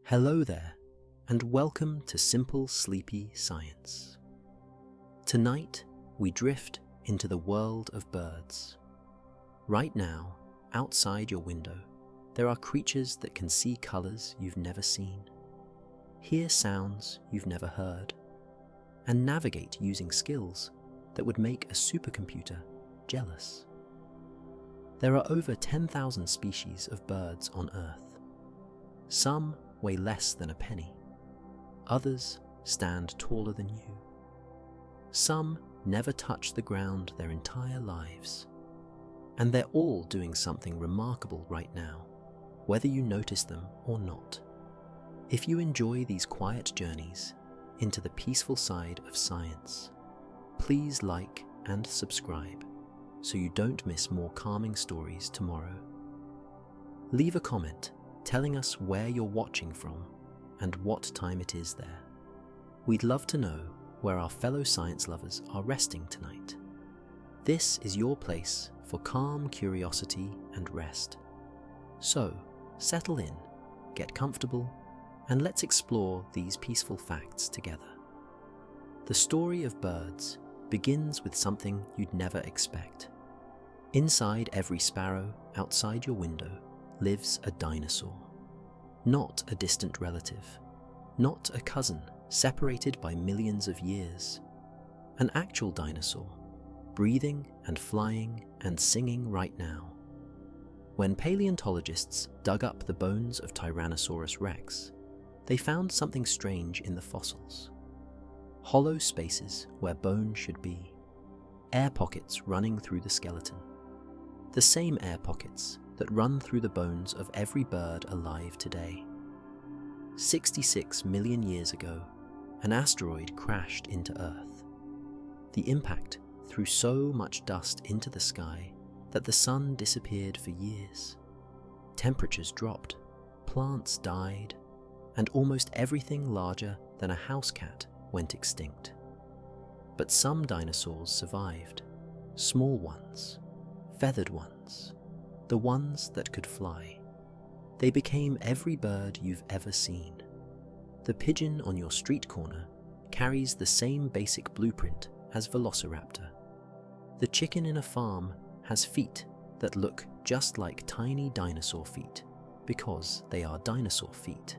Hello there, and welcome to Simple Sleepy Science. Tonight, we drift into the world of birds. Right now, outside your window, there are creatures that can see colors you've never seen, hear sounds you've never heard, and navigate using skills that would make a supercomputer jealous. There are over 10,000 species of birds on Earth. Some weigh less than a penny. Others stand taller than you. Some never touch the ground their entire lives. And they're all doing something remarkable right now, whether you notice them or not. If you enjoy these quiet journeys into the peaceful side of science, please like and subscribe so you don't miss more calming stories tomorrow. Leave a comment telling us where you're watching from and what time it is there. We'd love to know where our fellow science lovers are resting tonight. This is your place for calm curiosity and rest. So, settle in, get comfortable, and let's explore these peaceful facts together. The story of birds begins with something you'd never expect. Inside every sparrow outside your window lives a dinosaur. Not a distant relative, not a cousin separated by millions of years. An actual dinosaur, breathing and flying and singing right now. When paleontologists dug up the bones of Tyrannosaurus rex, they found something strange in the fossils. Hollow spaces where bone should be, air pockets running through the skeleton. The same air pockets that run through the bones of every bird alive today. 66 million years ago, an asteroid crashed into Earth. The impact threw so much dust into the sky that the sun disappeared for years. Temperatures dropped, plants died, and almost everything larger than a house cat went extinct. But some dinosaurs survived, small ones, feathered ones, the ones that could fly. They became every bird you've ever seen. The pigeon on your street corner carries the same basic blueprint as Velociraptor. The chicken in a farm has feet that look just like tiny dinosaur feet because they are dinosaur feet.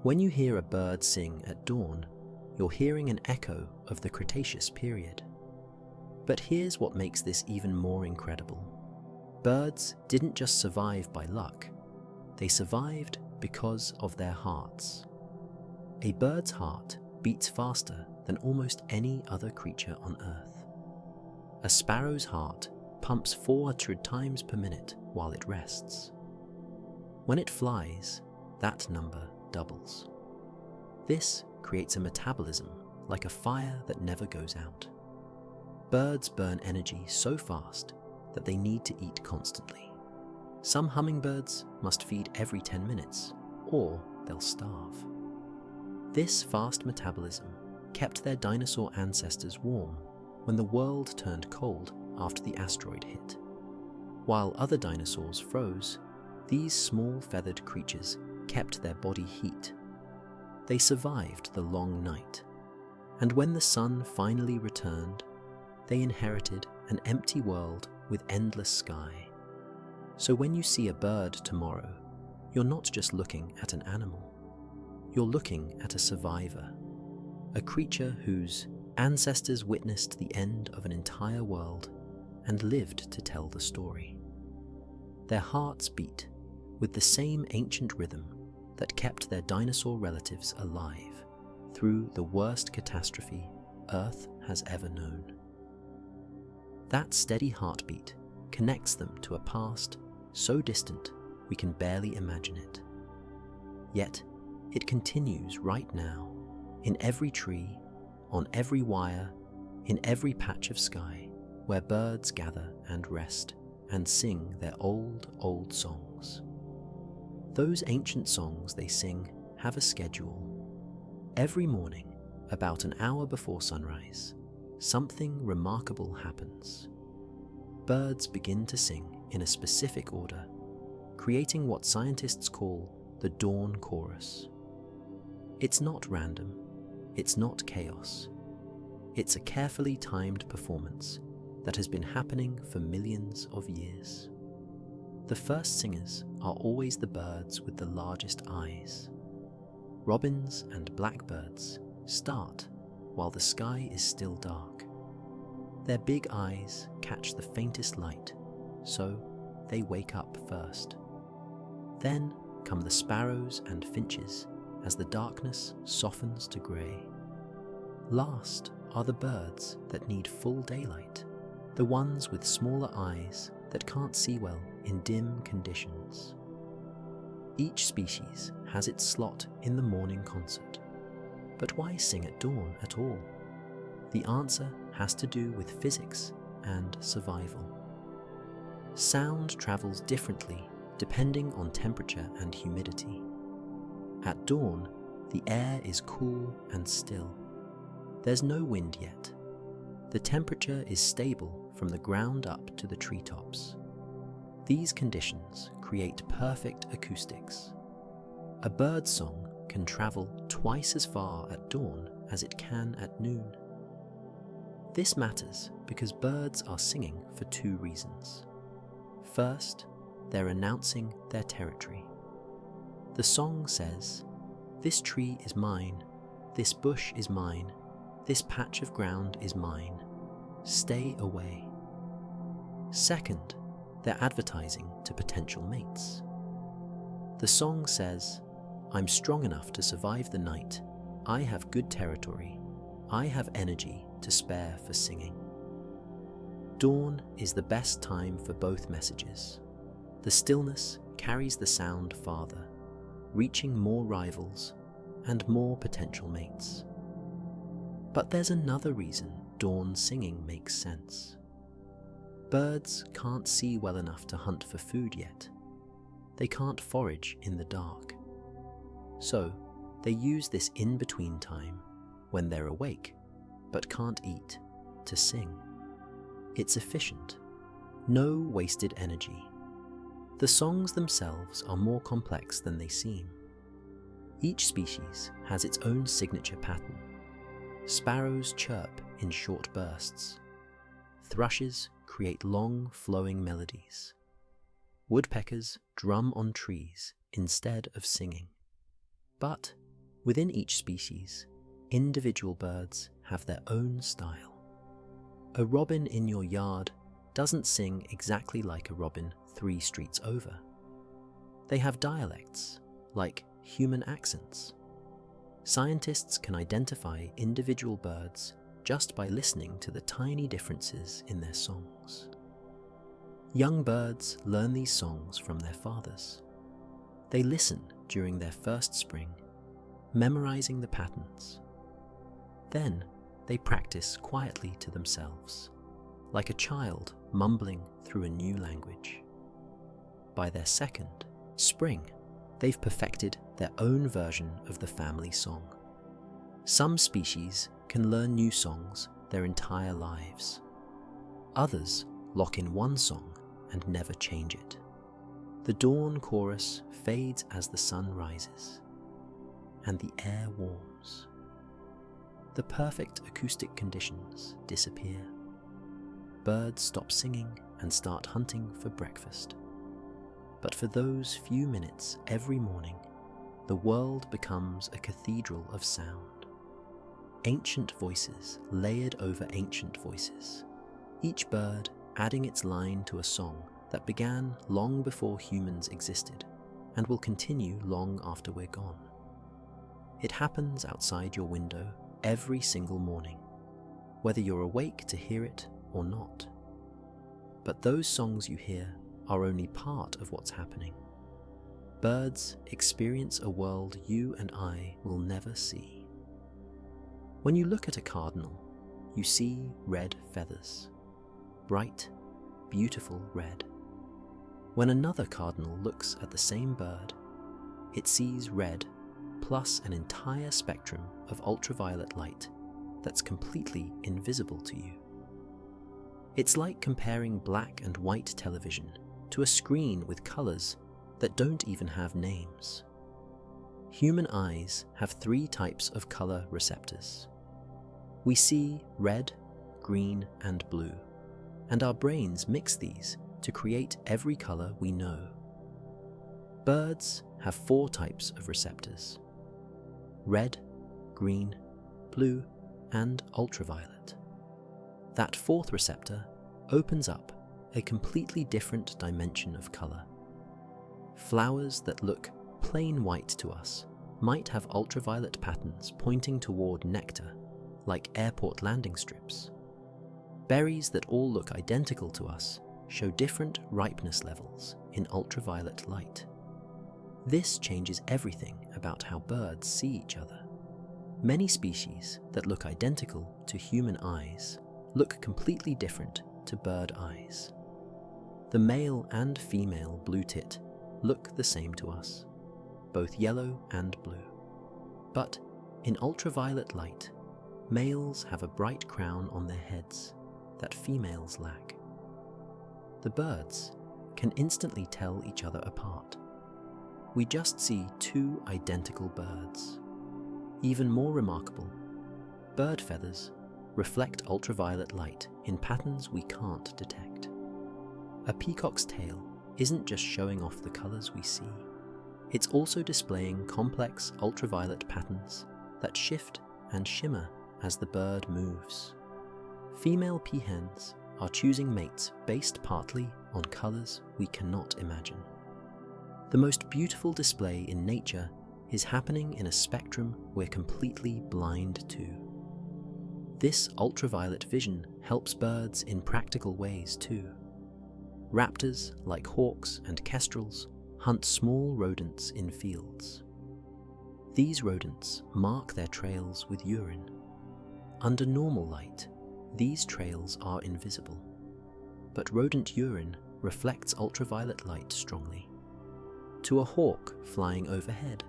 When you hear a bird sing at dawn, you're hearing an echo of the Cretaceous period. But here's what makes this even more incredible. Birds didn't just survive by luck, they survived because of their hearts. A bird's heart beats faster than almost any other creature on Earth. A sparrow's heart pumps 400 times per minute while it rests. When it flies, that number doubles. This creates a metabolism like a fire that never goes out. Birds burn energy so fast that they need to eat constantly. Some hummingbirds must feed every 10 minutes, or they'll starve. This fast metabolism kept their dinosaur ancestors warm when the world turned cold after the asteroid hit. While other dinosaurs froze, these small feathered creatures kept their body heat. They survived the long night, and when the sun finally returned, they inherited an empty world with endless sky. So when you see a bird tomorrow, you're not just looking at an animal. You're looking at a survivor, a creature whose ancestors witnessed the end of an entire world and lived to tell the story. Their hearts beat with the same ancient rhythm that kept their dinosaur relatives alive through the worst catastrophe Earth has ever known. That steady heartbeat connects them to a past so distant we can barely imagine it. Yet, it continues right now, in every tree, on every wire, in every patch of sky, where birds gather and rest and sing their old songs. Those ancient songs they sing have a schedule. Every morning, about an hour before sunrise, something remarkable happens. Birds begin to sing in a specific order, creating what scientists call the dawn chorus. It's not random, it's not chaos. It's a carefully timed performance that has been happening for millions of years. The first singers are always the birds with the largest eyes. Robins and blackbirds start while the sky is still dark. Their big eyes catch the faintest light, so they wake up first. Then come the sparrows and finches as the darkness softens to grey. Last are the birds that need full daylight, the ones with smaller eyes that can't see well in dim conditions. Each species has its slot in the morning concert. But why sing at dawn at all? The answer has to do with physics and survival. Sound travels differently depending on temperature and humidity. At dawn, the air is cool and still. There's no wind yet. The temperature is stable from the ground up to the treetops. These conditions create perfect acoustics. A bird's song can travel twice as far at dawn as it can at noon. This matters because birds are singing for two reasons. First, they're announcing their territory. The song says, "This tree is mine, this bush is mine, this patch of ground is mine. Stay away." Second, they're advertising to potential mates. The song says, "I'm strong enough to survive the night. I have good territory. I have energy to spare for singing." Dawn is the best time for both messages. The stillness carries the sound farther, reaching more rivals and more potential mates. But there's another reason dawn singing makes sense. Birds can't see well enough to hunt for food yet. They can't forage in the dark. So they use this in-between time, when they're awake but can't eat, to sing. It's efficient. No wasted energy. The songs themselves are more complex than they seem. Each species has its own signature pattern. Sparrows chirp in short bursts. Thrushes create long, flowing melodies. Woodpeckers drum on trees instead of singing. But within each species, individual birds have their own style. A robin in your yard doesn't sing exactly like a robin 3 streets over. They have dialects, like human accents. Scientists can identify individual birds just by listening to the tiny differences in their songs. Young birds learn these songs from their fathers. They listen during their first spring, memorizing the patterns. Then they practice quietly to themselves, like a child mumbling through a new language. By their second, spring, they've perfected their own version of the family song. Some species can learn new songs their entire lives. Others lock in one song and never change it. The dawn chorus fades as the sun rises, and the air warms. The perfect acoustic conditions disappear. Birds stop singing and start hunting for breakfast. But for those few minutes every morning, the world becomes a cathedral of sound. Ancient voices layered over ancient voices, each bird adding its line to a song that began long before humans existed and will continue long after we're gone. It happens outside your window every single morning, whether you're awake to hear it or not. But those songs you hear are only part of what's happening. Birds experience a world you and I will never see. When you look at a cardinal, you see red feathers. Bright, beautiful red. When another cardinal looks at the same bird, it sees red plus an entire spectrum of ultraviolet light that's completely invisible to you. It's like comparing black and white television to a screen with colors that don't even have names. Human eyes have 3 types of color receptors. We see red, green, and blue, and our brains mix these to create every color we know. Birds have 4 types of receptors: red, green, blue, and ultraviolet. That 4th receptor opens up a completely different dimension of color. Flowers that look plain white to us might have ultraviolet patterns pointing toward nectar, like airport landing strips. Berries that all look identical to us show different ripeness levels in ultraviolet light. This changes everything about how birds see each other. Many species that look identical to human eyes look completely different to bird eyes. The male and female blue tit look the same to us, both yellow and blue. But in ultraviolet light, males have a bright crown on their heads that females lack. The birds can instantly tell each other apart. We just see 2 identical birds. Even more remarkable, bird feathers reflect ultraviolet light in patterns we can't detect. A peacock's tail isn't just showing off the colors we see, it's also displaying complex ultraviolet patterns that shift and shimmer as the bird moves. Female peahens are choosing mates based partly on colors we cannot imagine. The most beautiful display in nature is happening in a spectrum we're completely blind to. This ultraviolet vision helps birds in practical ways too. Raptors, like hawks and kestrels, hunt small rodents in fields. These rodents mark their trails with urine. Under normal light, these trails are invisible, but rodent urine reflects ultraviolet light strongly. To a hawk flying overhead,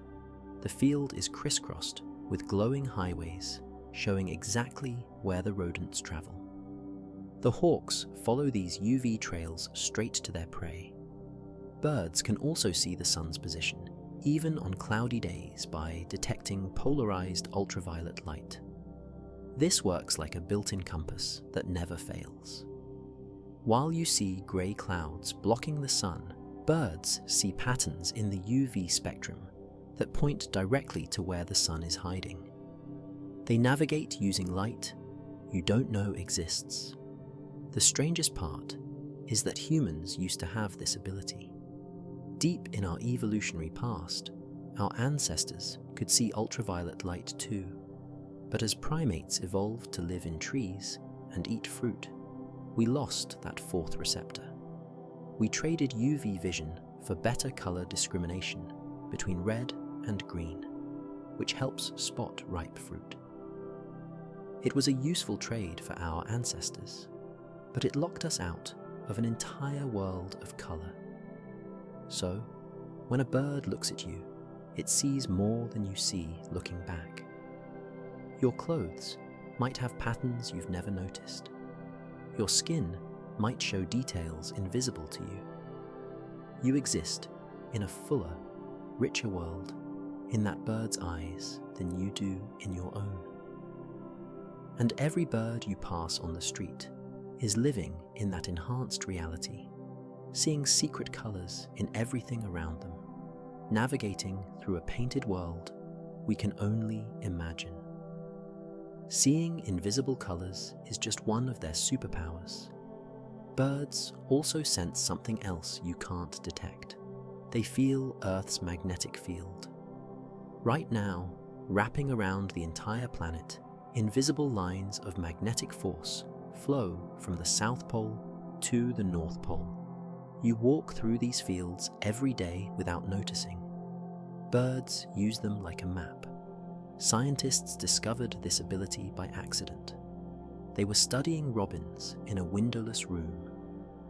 the field is crisscrossed with glowing highways showing exactly where the rodents travel. The hawks follow these UV trails straight to their prey. Birds can also see the sun's position, even on cloudy days, by detecting polarized ultraviolet light. This works like a built-in compass that never fails. While you see grey clouds blocking the sun, birds see patterns in the UV spectrum that point directly to where the sun is hiding. They navigate using light you don't know exists. The strangest part is that humans used to have this ability. Deep in our evolutionary past, our ancestors could see ultraviolet light too. But as primates evolved to live in trees and eat fruit, we lost that 4th receptor. We traded UV vision for better color discrimination between red and green, which helps spot ripe fruit. It was a useful trade for our ancestors, but it locked us out of an entire world of color. So, when a bird looks at you, it sees more than you see looking back. Your clothes might have patterns you've never noticed. Your skin might show details invisible to you. You exist in a fuller, richer world in that bird's eyes than you do in your own. And every bird you pass on the street is living in that enhanced reality, seeing secret colors in everything around them, navigating through a painted world we can only imagine. Seeing invisible colors is just one of their superpowers. Birds also sense something else you can't detect. They feel Earth's magnetic field. Right now, wrapping around the entire planet, invisible lines of magnetic force flow from the South Pole to the North Pole. You walk through these fields every day without noticing. Birds use them like a map. Scientists discovered this ability by accident. They were studying robins in a windowless room,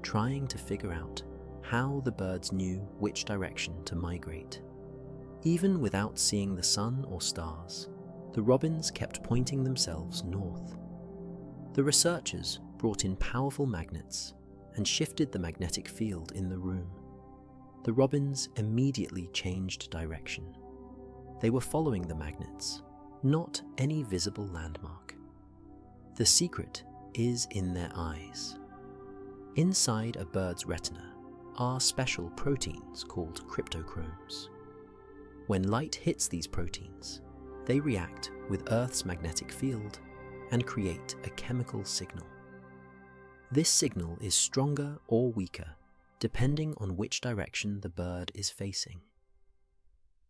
trying to figure out how the birds knew which direction to migrate. Even without seeing the sun or stars, the robins kept pointing themselves north. The researchers brought in powerful magnets and shifted the magnetic field in the room. The robins immediately changed direction. they were following the magnets, not any visible landmark. The secret is in their eyes. Inside a bird's retina are special proteins called cryptochromes. When light hits these proteins, they react with Earth's magnetic field and create a chemical signal. This signal is stronger or weaker depending on which direction the bird is facing.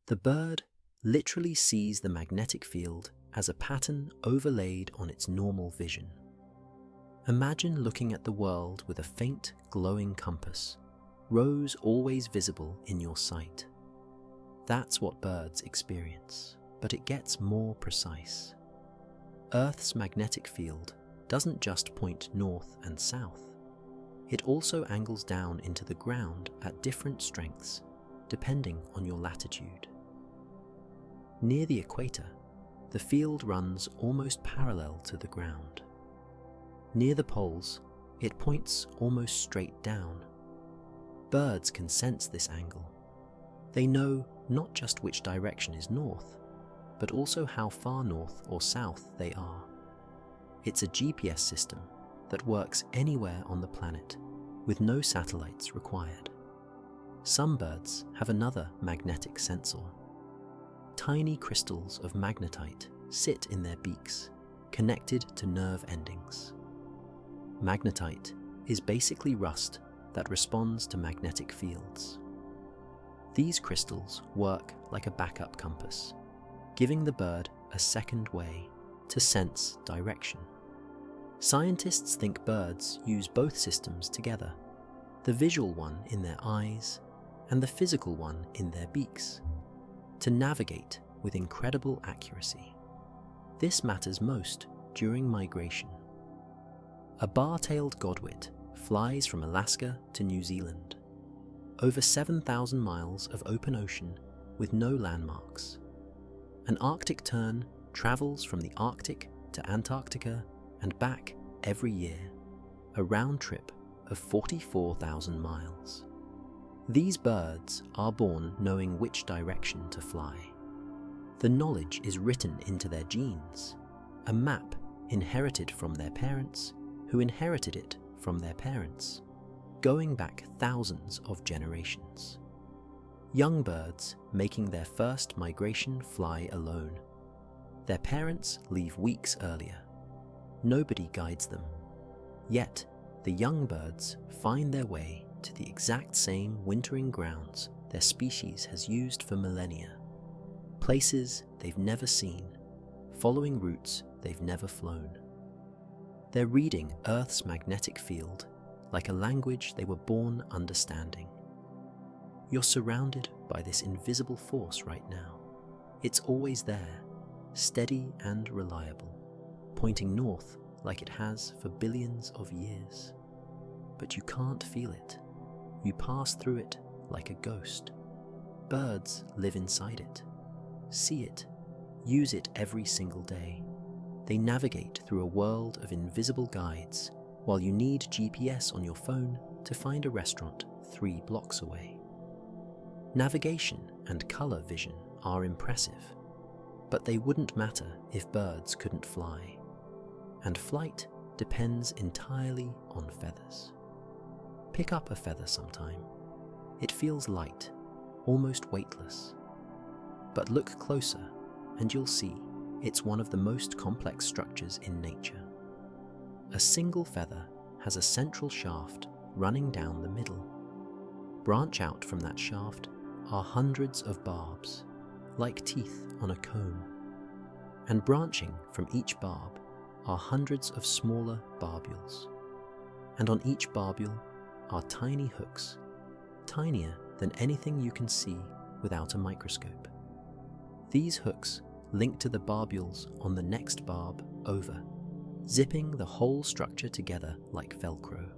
The bird literally sees the magnetic field as a pattern overlaid on its normal vision. Imagine looking at the world with a faint, glowing compass, rows always visible in your sight. That's what birds experience, but it gets more precise. Earth's magnetic field doesn't just point north and south. It also angles down into the ground at different strengths, depending on your latitude. Near the equator, the field runs almost parallel to the ground. Near the poles, it points almost straight down. Birds can sense this angle. They know not just which direction is north, but also how far north or south they are. It's a GPS system that works anywhere on the planet, with no satellites required. Some birds have another magnetic sensor. Tiny crystals of magnetite sit in their beaks, connected to nerve endings. Magnetite is basically rust that responds to magnetic fields. These crystals work like a backup compass, giving the bird a second way to sense direction. Scientists think birds use both systems together, the visual one in their eyes and the physical one in their beaks, to navigate with incredible accuracy. This matters most during migration. A bar-tailed godwit flies from Alaska to New Zealand, over 7,000 miles of open ocean with no landmarks. An Arctic tern travels from the Arctic to Antarctica and back every year, a round trip of 44,000 miles. These birds are born knowing which direction to fly. The knowledge is written into their genes, a map inherited from their parents, who inherited it from their parents, going back thousands of generations. Young birds making their first migration fly alone. Their parents leave weeks earlier. Nobody guides them. Yet, the young birds find their way to the exact same wintering grounds their species has used for millennia. Places they've never seen, following routes they've never flown. They're reading Earth's magnetic field like a language they were born understanding. You're surrounded by this invisible force right now. It's always there, steady and reliable, pointing north like it has for billions of years. But you can't feel it. You pass through it like a ghost. Birds live inside it, see it, use it every single day. They navigate through a world of invisible guides while you need GPS on your phone to find a restaurant 3 blocks away. Navigation and color vision are impressive, but they wouldn't matter if birds couldn't fly. And flight depends entirely on feathers. Pick up a feather sometime. It feels light, almost weightless. But look closer and you'll see it's one of the most complex structures in nature. A single feather has a central shaft running down the middle. Branch out from that shaft are hundreds of barbs, like teeth on a comb. And branching from each barb are hundreds of smaller barbules. And on each barbule are tiny hooks, tinier than anything you can see without a microscope. These hooks link to the barbules on the next barb over, zipping the whole structure together like Velcro.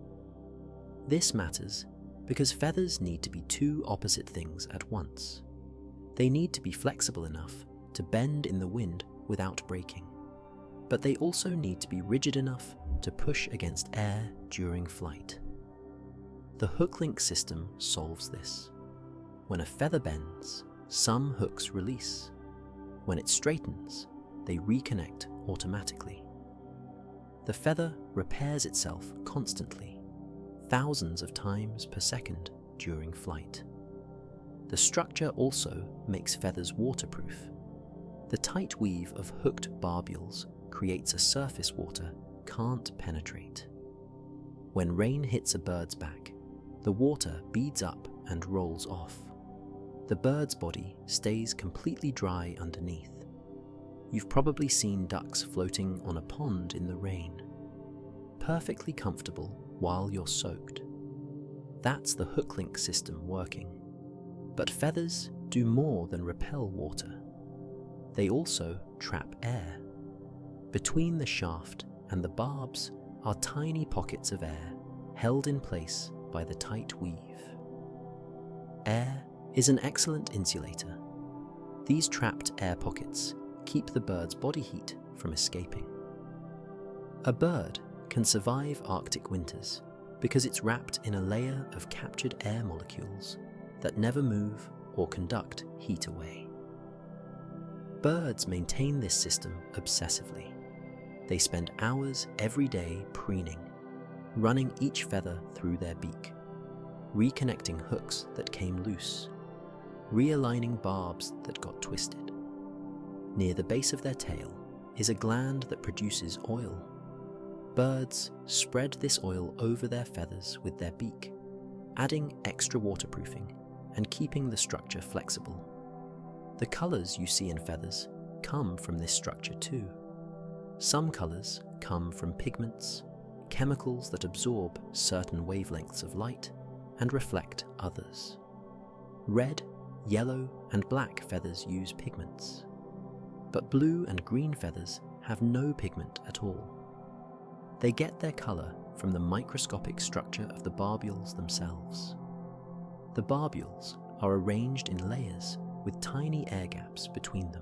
This matters because feathers need to be two opposite things at once. They need to be flexible enough to bend in the wind without breaking, but they also need to be rigid enough to push against air during flight. The hook link system solves this. When a feather bends, some hooks release, When it straightens, they reconnect automatically. The feather repairs itself constantly, thousands of times per second during flight. The structure also makes feathers waterproof. The tight weave of hooked barbules creates a surface water can't penetrate. When rain hits a bird's back, the water beads up and rolls off. The bird's body stays completely dry underneath. You've probably seen ducks floating on a pond in the rain, perfectly comfortable while you're soaked. That's the hook-link system working. But feathers do more than repel water. They also trap air. Between the shaft and the barbs are tiny pockets of air held in place by the tight weave. Air is an excellent insulator. These trapped air pockets keep the bird's body heat from escaping. A bird can survive Arctic winters because it's wrapped in a layer of captured air molecules that never move or conduct heat away. Birds maintain this system obsessively. They spend hours every day preening, running each feather through their beak, reconnecting hooks that came loose, realigning barbs that got twisted. Near the base of their tail is a gland that produces oil. Birds spread this oil over their feathers with their beak, adding extra waterproofing and keeping the structure flexible. The colors you see in feathers come from this structure too. Some colors come from pigments, chemicals that absorb certain wavelengths of light and reflect others. Red, yellow, and black feathers use pigments, but blue and green feathers have no pigment at all. They get their color from the microscopic structure of the barbules themselves. The barbules are arranged in layers with tiny air gaps between them.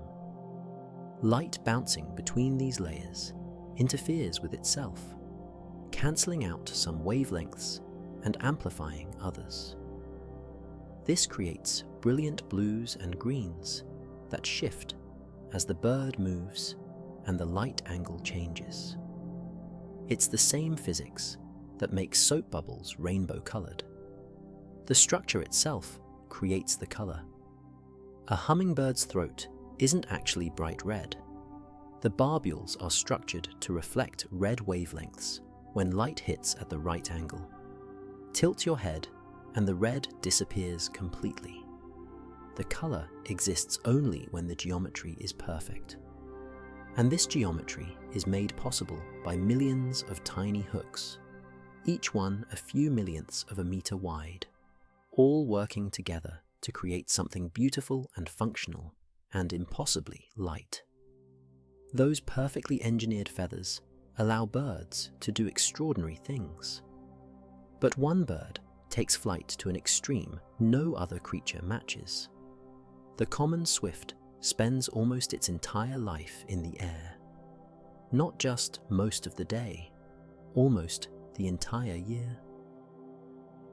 Light bouncing between these layers interferes with itself, cancelling out some wavelengths and amplifying others. This creates brilliant blues and greens that shift as the bird moves and the light angle changes. It's the same physics that makes soap bubbles rainbow-colored. The structure itself creates the color. A hummingbird's throat isn't actually bright red. The barbules are structured to reflect red wavelengths when light hits at the right angle. Tilt your head and the red disappears completely. The color exists only when the geometry is perfect. And this geometry is made possible by millions of tiny hooks, each one a few millionths of a meter wide, all working together to create something beautiful and functional and impossibly light. Those perfectly engineered feathers allow birds to do extraordinary things. But one bird takes flight to an extreme no other creature matches. The common swift spends almost its entire life in the air. Not just most of the day, almost the entire year.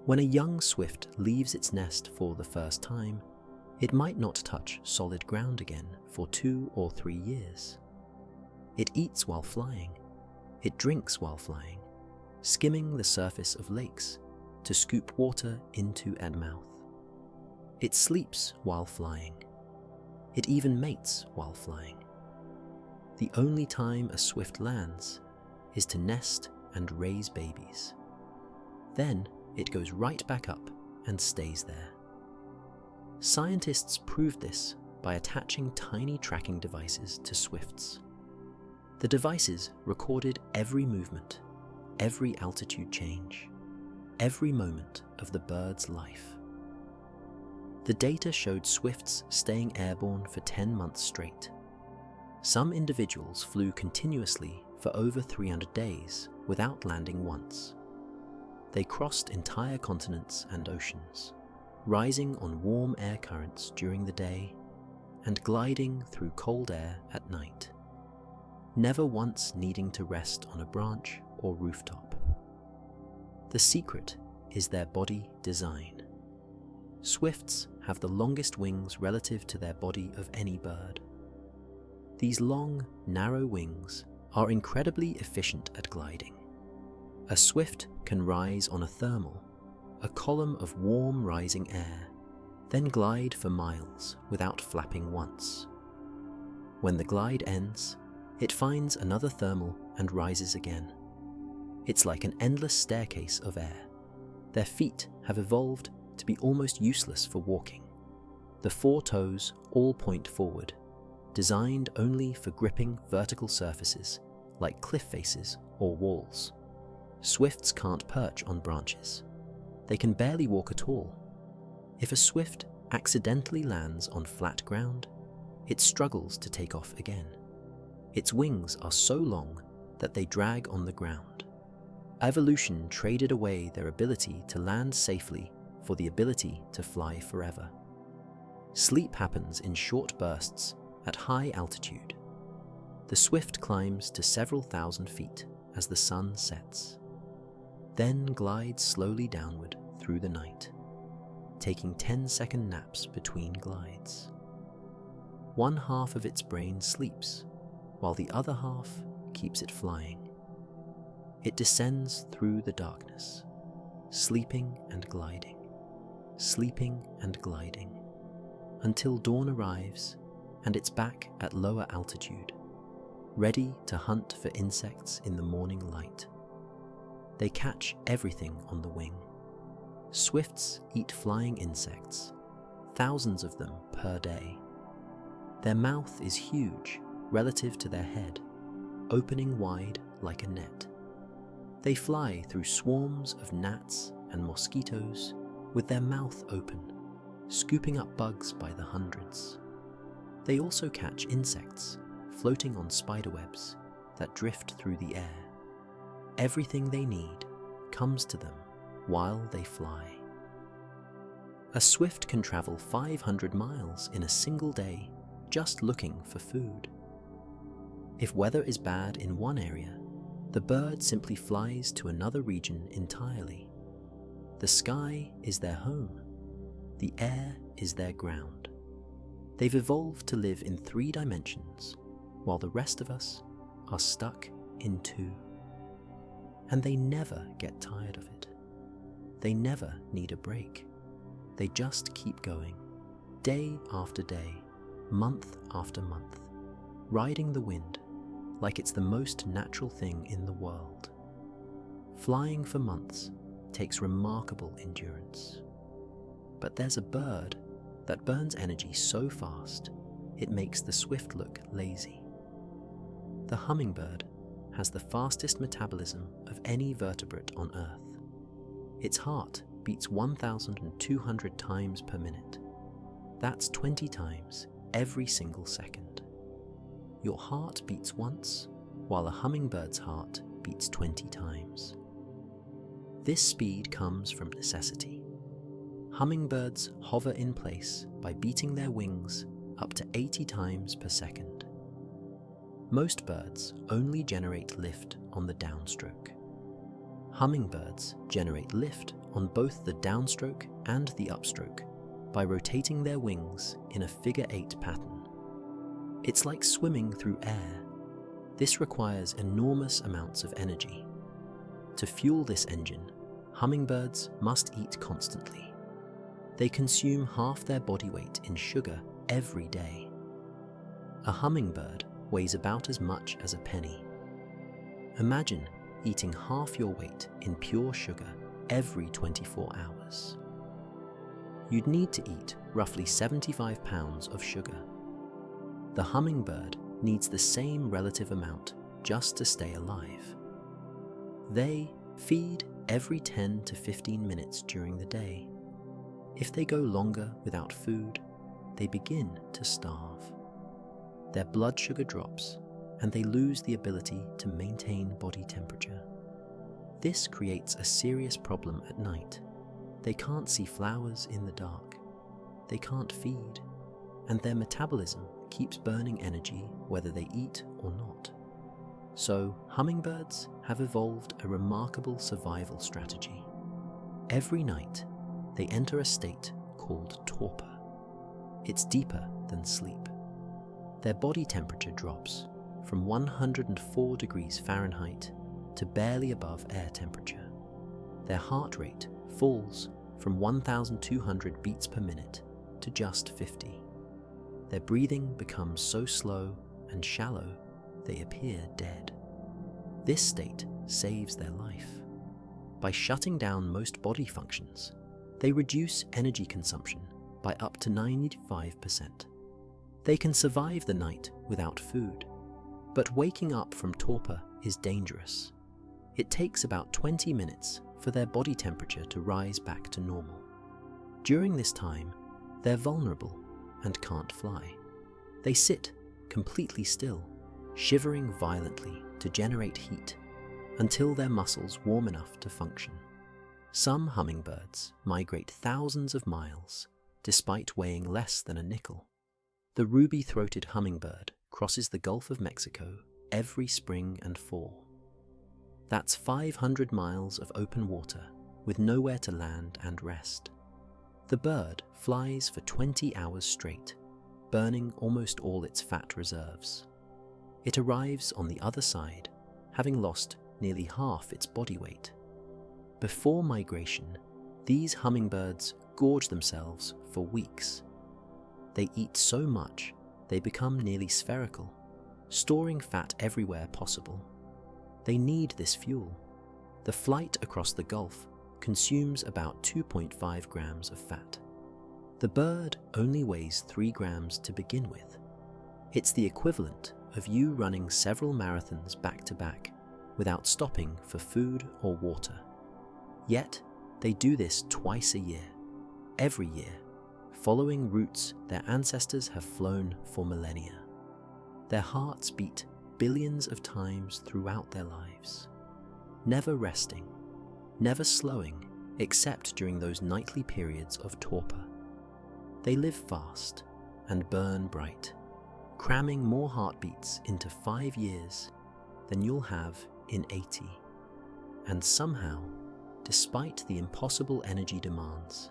When a young swift leaves its nest for the first time, it might not touch solid ground again for 2 or 3 years. It eats while flying. It drinks while flying, skimming the surface of lakes to scoop water into a mouth. It sleeps while flying. It even mates while flying. The only time a swift lands is to nest and raise babies. Then it goes right back up and stays there. Scientists proved this by attaching tiny tracking devices to swifts. The devices recorded every movement, every altitude change, every moment of the bird's life. The data showed swifts staying airborne for 10 months straight. Some individuals flew continuously for over 300 days without landing once. They crossed entire continents and oceans, rising on warm air currents during the day and gliding through cold air at night, never once needing to rest on a branch or rooftop. The secret is their body design. Swifts have the longest wings relative to their body of any bird. These long, narrow wings are incredibly efficient at gliding. A swift can rise on a thermal, a column of warm rising air, then glide for miles without flapping once. When the glide ends, it finds another thermal and rises again. It's like an endless staircase of air. Their feet have evolved to be almost useless for walking. The 4 toes all point forward, designed only for gripping vertical surfaces like cliff faces or walls. Swifts can't perch on branches. They can barely walk at all. If a swift accidentally lands on flat ground, it struggles to take off again. Its wings are so long that they drag on the ground. Evolution traded away their ability to land safely for the ability to fly forever. Sleep happens in short bursts at high altitude. The swift climbs to several thousand feet as the sun sets, then glides slowly downward through the night, taking 10-second naps between glides. One half of its brain sleeps, while the other half keeps it flying. It descends through the darkness, sleeping and gliding, until dawn arrives and it's back at lower altitude, ready to hunt for insects in the morning light. They catch everything on the wing. Swifts eat flying insects, thousands of them per day. Their mouth is huge relative to their head, opening wide like a net. They fly through swarms of gnats and mosquitoes with their mouth open, scooping up bugs by the hundreds. They also catch insects floating on spiderwebs that drift through the air. Everything they need comes to them while they fly. A swift can travel 500 miles in a single day just looking for food. If weather is bad in one area, the bird simply flies to another region entirely. The sky is their home. The air is their ground. They've evolved to live in 3 dimensions, while the rest of us are stuck in 2. And they never get tired of it. They never need a break. They just keep going, day after day, month after month, riding the wind like it's the most natural thing in the world. Flying for months takes remarkable endurance. But there's a bird that burns energy so fast it makes the swift look lazy. The hummingbird has the fastest metabolism of any vertebrate on Earth. Its heart beats 1,200 times per minute. That's 20 times every single second. Your heart beats once, while a hummingbird's heart beats 20 times. This speed comes from necessity. Hummingbirds hover in place by beating their wings up to 80 times per second. Most birds only generate lift on the downstroke. Hummingbirds generate lift on both the downstroke and the upstroke by rotating their wings in a figure-8 pattern. It's like swimming through air. This requires enormous amounts of energy. To fuel this engine, hummingbirds must eat constantly. They consume half their body weight in sugar every day. A hummingbird weighs about as much as a penny. Imagine eating half your weight in pure sugar every 24 hours. You'd need to eat roughly 75 pounds of sugar. The hummingbird needs the same relative amount just to stay alive. They feed every 10 to 15 minutes during the day. If they go longer without food, they begin to starve. Their blood sugar drops and they lose the ability to maintain body temperature. This creates a serious problem at night. They can't see flowers in the dark. They can't feed, and their metabolism keeps burning energy whether they eat or not. So, hummingbirds have evolved a remarkable survival strategy. Every night, they enter a state called torpor. It's deeper than sleep. their body temperature drops from 104 degrees Fahrenheit to barely above air temperature. Their heart rate falls from 1,200 beats per minute to just 50. Their breathing becomes so slow and shallow they appear dead. This state saves their life. By shutting down most body functions, they reduce energy consumption by up to 95%. They can survive the night without food, but waking up from torpor is dangerous. It takes about 20 minutes for their body temperature to rise back to normal. During this time, they're vulnerable and can't fly. They sit completely still, shivering violently to generate heat until their muscles warm enough to function. Some hummingbirds migrate thousands of miles despite weighing less than a nickel. The ruby-throated hummingbird crosses the Gulf of Mexico every spring and fall. That's 500 miles of open water with nowhere to land and rest. The bird flies for 20 hours straight, burning almost all its fat reserves. It arrives on the other side, having lost nearly half its body weight. Before migration, these hummingbirds gorge themselves for weeks. They eat so much they become nearly spherical, storing fat everywhere possible. They need this fuel. The flight across the Gulf consumes about 2.5 grams of fat. The bird only weighs 3 grams to begin with. It's the equivalent of you running several marathons back to back without stopping for food or water. Yet, they do this twice a year, every year, following routes their ancestors have flown for millennia. Their hearts beat billions of times throughout their lives, never resting, never slowing except during those nightly periods of torpor. They live fast and burn bright, cramming more heartbeats into 5 years than you'll have in 80. And somehow, despite the impossible energy demands,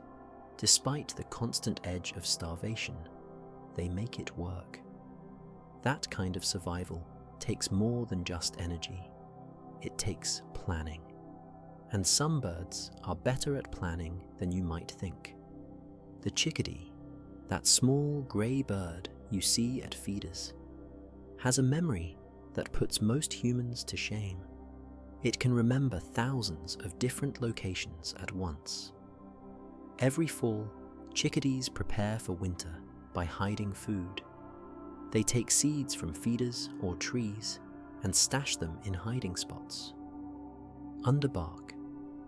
despite the constant edge of starvation, they make it work. That kind of survival takes more than just energy. It takes planning. And some birds are better at planning than you might think. The chickadee, that small grey bird you see at feeders, has a memory that puts most humans to shame. It can remember thousands of different locations at once. Every fall, chickadees prepare for winter by hiding food. They take seeds from feeders or trees and stash them in hiding spots. Under bark,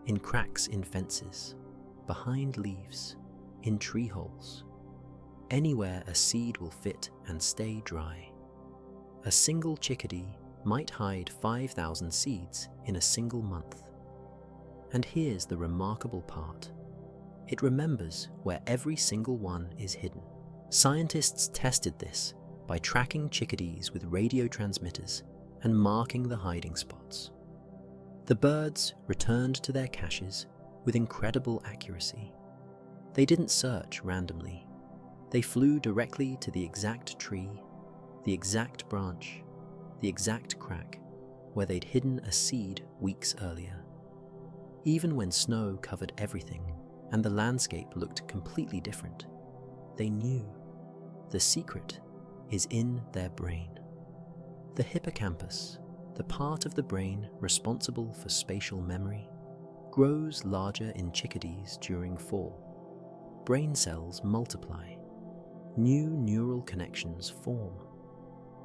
in cracks in fences, behind leaves, in tree holes. Anywhere a seed will fit and stay dry. A single chickadee might hide 5,000 seeds in a single month. And here's the remarkable part. It remembers where every single one is hidden. Scientists tested this by tracking chickadees with radio transmitters and marking the hiding spots. The birds returned to their caches with incredible accuracy. They didn't search randomly. They flew directly to the exact tree, the exact branch, the exact crack where they'd hidden a seed weeks earlier. Even when snow covered everything and the landscape looked completely different, they knew. The secret is in their brain. The hippocampus, the part of the brain responsible for spatial memory, grows larger in chickadees during fall. Brain cells multiply. New neural connections form.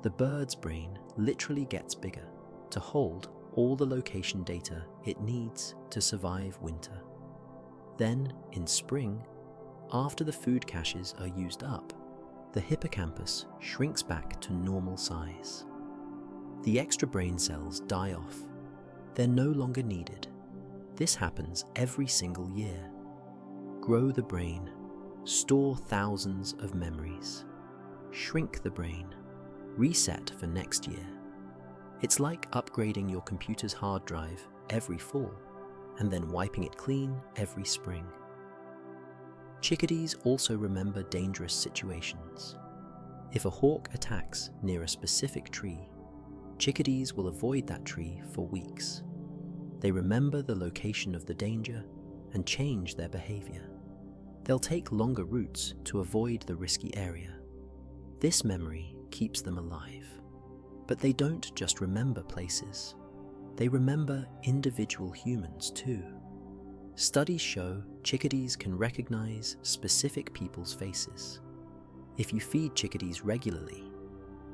The bird's brain literally gets bigger to hold all the location data it needs to survive winter. Then, in spring, after the food caches are used up, the hippocampus shrinks back to normal size. The extra brain cells die off. They're no longer needed. This happens every single year. Grow the brain, store thousands of memories. Shrink the brain, reset for next year. It's like upgrading your computer's hard drive every fall and then wiping it clean every spring. Chickadees also remember dangerous situations. If a hawk attacks near a specific tree, chickadees will avoid that tree for weeks. They remember the location of the danger and change their behavior. They'll take longer routes to avoid the risky area. This memory keeps them alive. But they don't just remember places. They remember individual humans too. Studies show chickadees can recognize specific people's faces. If you feed chickadees regularly,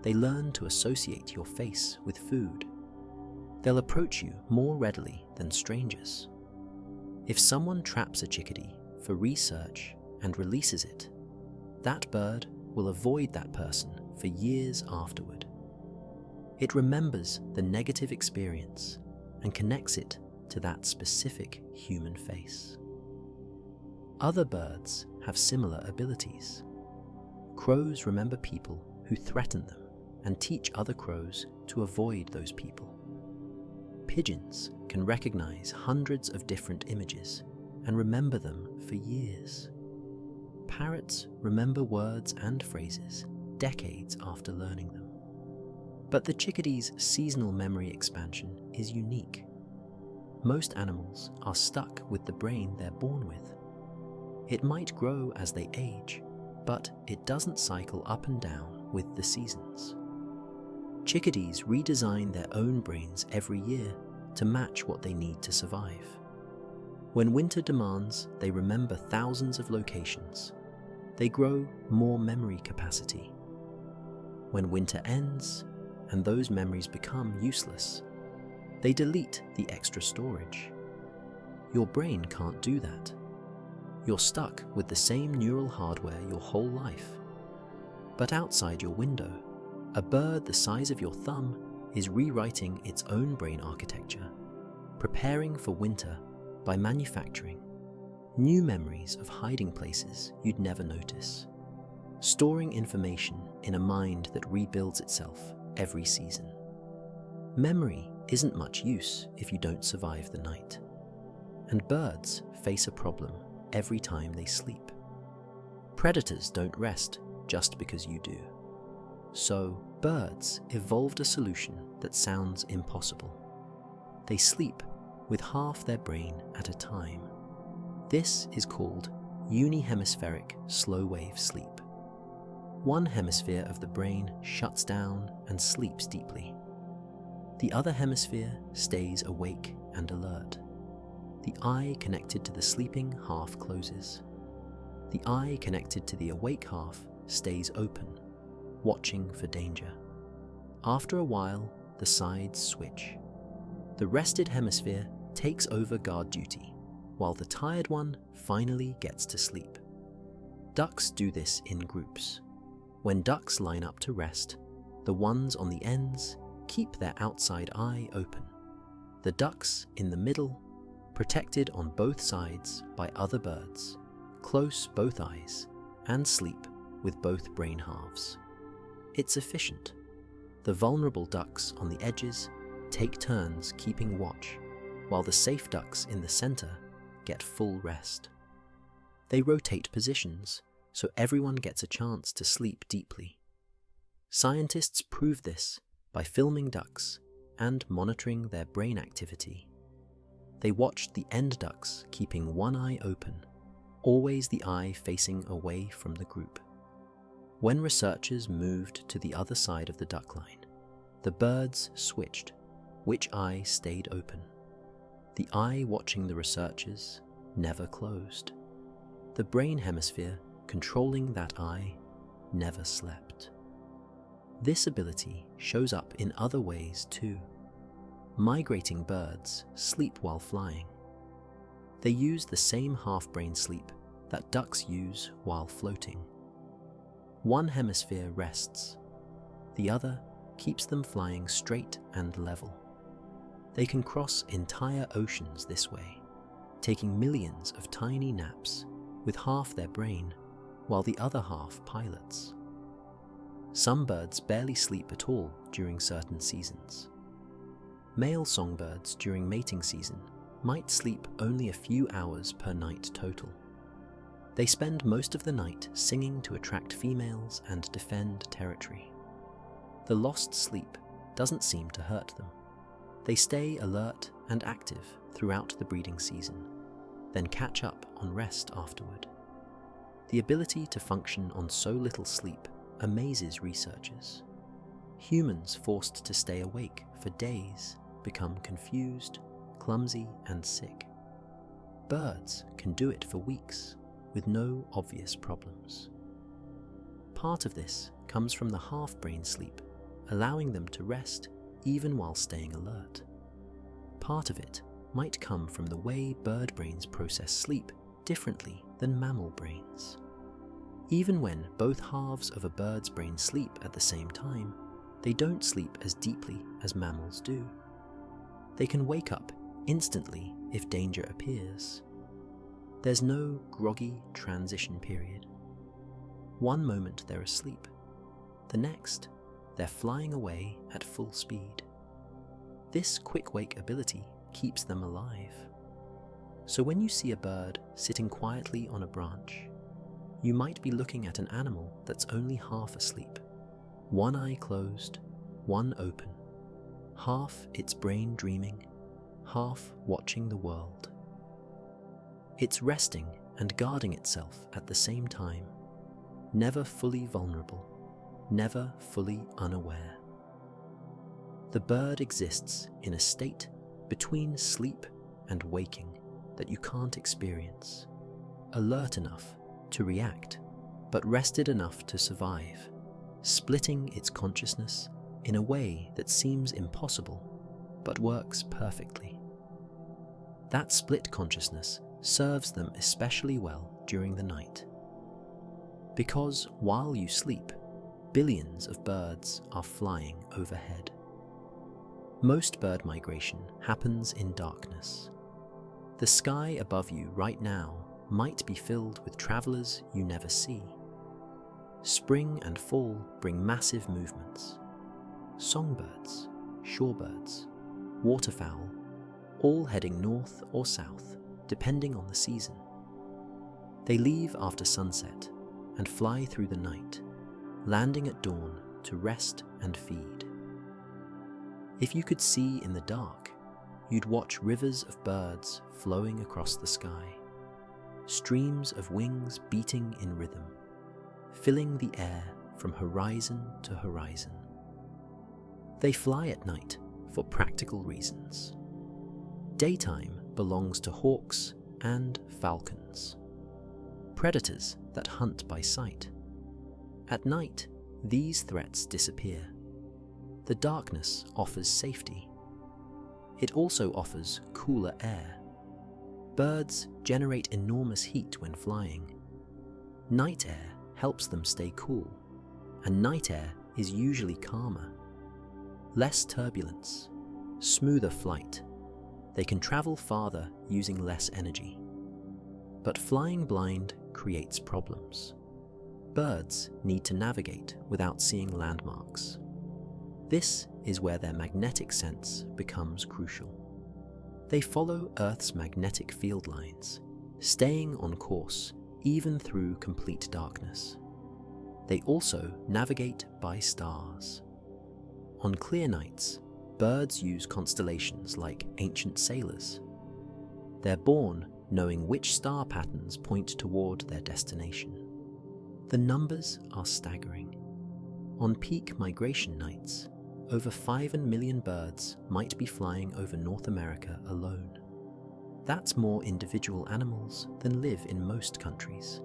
they learn to associate your face with food. They'll approach you more readily than strangers. If someone traps a chickadee for research and releases it, that bird will avoid that person for years afterward. It remembers the negative experience and connects it to that specific human face. Other birds have similar abilities. Crows remember people who threaten them and teach other crows to avoid those people. Pigeons can recognize hundreds of different images and remember them for years. Parrots remember words and phrases decades after learning them. But the chickadee's seasonal memory expansion is unique. Most animals are stuck with the brain they're born with. It might grow as they age, but it doesn't cycle up and down with the seasons. Chickadees redesign their own brains every year to match what they need to survive. When winter demands they remember thousands of locations, they grow more memory capacity. When winter ends and those memories become useless, they delete the extra storage. Your brain can't do that. You're stuck with the same neural hardware your whole life. But outside your window, a bird the size of your thumb is rewriting its own brain architecture, preparing for winter by manufacturing new memories of hiding places you'd never notice, storing information in a mind that rebuilds itself every season. Memory isn't much use if you don't survive the night. And birds face a problem every time they sleep. Predators don't rest just because you do. So, birds evolved a solution that sounds impossible. They sleep with half their brain at a time. This is called unihemispheric slow-wave sleep. One hemisphere of the brain shuts down and sleeps deeply. The other hemisphere stays awake and alert. The eye connected to the sleeping half closes. The eye connected to the awake half stays open, watching for danger. After a while, the sides switch. The rested hemisphere takes over guard duty, while the tired one finally gets to sleep. Ducks do this in groups. When ducks line up to rest, the ones on the ends keep their outside eye open. The ducks in the middle, protected on both sides by other birds, close both eyes and sleep with both brain halves. It's efficient. The vulnerable ducks on the edges take turns keeping watch, while the safe ducks in the center get full rest. They rotate positions so everyone gets a chance to sleep deeply. Scientists prove this by filming ducks and monitoring their brain activity. They watched the end ducks keeping one eye open, always the eye facing away from the group. When researchers moved to the other side of the duck line, the birds switched which eye stayed open. The eye watching the researchers never closed. The brain hemisphere controlling that eye never slept. This ability shows up in other ways too. Migrating birds sleep while flying. They use the same half-brain sleep that ducks use while floating. One hemisphere rests, the other keeps them flying straight and level. They can cross entire oceans this way, taking millions of tiny naps with half their brain while the other half pilots. Some birds barely sleep at all during certain seasons. Male songbirds during mating season might sleep only a few hours per night total. They spend most of the night singing to attract females and defend territory. The lost sleep doesn't seem to hurt them. They stay alert and active throughout the breeding season, then catch up on rest afterward. The ability to function on so little sleep amazes researchers. Humans forced to stay awake for days become confused, clumsy, and sick. Birds can do it for weeks with no obvious problems. Part of this comes from the half-brain sleep, allowing them to rest even while staying alert. Part of it might come from the way bird brains process sleep differently than mammal brains. Even when both halves of a bird's brain sleep at the same time, they don't sleep as deeply as mammals do. They can wake up instantly if danger appears. There's no groggy transition period. One moment they're asleep, the next they're flying away at full speed. This quick wake ability keeps them alive. So when you see a bird sitting quietly on a branch, you might be looking at an animal that's only half asleep, one eye closed, one open, half its brain dreaming, half watching the world. It's resting and guarding itself at the same time, never fully vulnerable, never fully unaware. The bird exists in a state between sleep and waking that you can't experience, alert enough to react, but rested enough to survive, splitting its consciousness in a way that seems impossible, but works perfectly. That split consciousness serves them especially well during the night. Because while you sleep, billions of birds are flying overhead. Most bird migration happens in darkness. The sky above you right now might be filled with travelers you never see. Spring and fall bring massive movements. Songbirds, shorebirds, waterfowl, all heading north or south, depending on the season. They leave after sunset and fly through the night, landing at dawn to rest and feed. If you could see in the dark, you'd watch rivers of birds flowing across the sky, streams of wings beating in rhythm, filling the air from horizon to horizon. They fly at night for practical reasons. Daytime belongs to hawks and falcons, predators that hunt by sight. At night, these threats disappear. The darkness offers safety. It also offers cooler air. Birds generate enormous heat when flying. Night air helps them stay cool, and night air is usually calmer. Less turbulence, smoother flight. They can travel farther using less energy. But flying blind creates problems. Birds need to navigate without seeing landmarks. This is where their magnetic sense becomes crucial. They follow Earth's magnetic field lines, staying on course even through complete darkness. They also navigate by stars. On clear nights, birds use constellations like ancient sailors. They're born knowing which star patterns point toward their destination. The numbers are staggering. On peak migration nights, over 5 million birds might be flying over North America alone. That's more individual animals than live in most countries.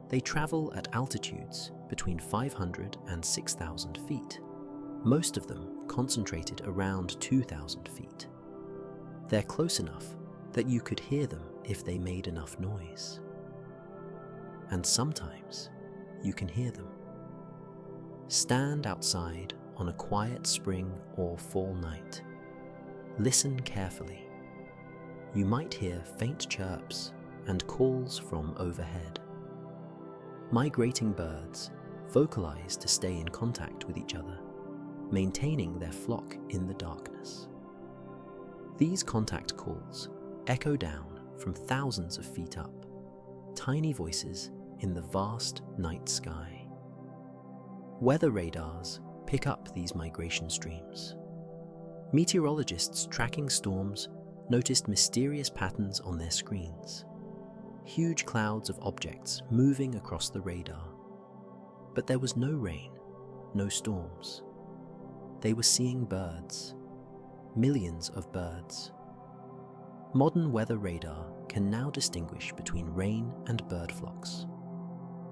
They travel at altitudes between 500 and 6,000 feet, most of them concentrated around 2,000 feet. They're close enough that you could hear them if they made enough noise. And sometimes you can hear them. Stand outside on a quiet spring or fall night. Listen carefully. You might hear faint chirps and calls from overhead. Migrating birds vocalize to stay in contact with each other, maintaining their flock in the darkness. These contact calls echo down from thousands of feet up, tiny voices in the vast night sky. Weather radars pick up these migration streams. Meteorologists tracking storms noticed mysterious patterns on their screens. Huge clouds of objects moving across the radar. But there was no rain, no storms. They were seeing birds, millions of birds. Modern weather radar can now distinguish between rain and bird flocks.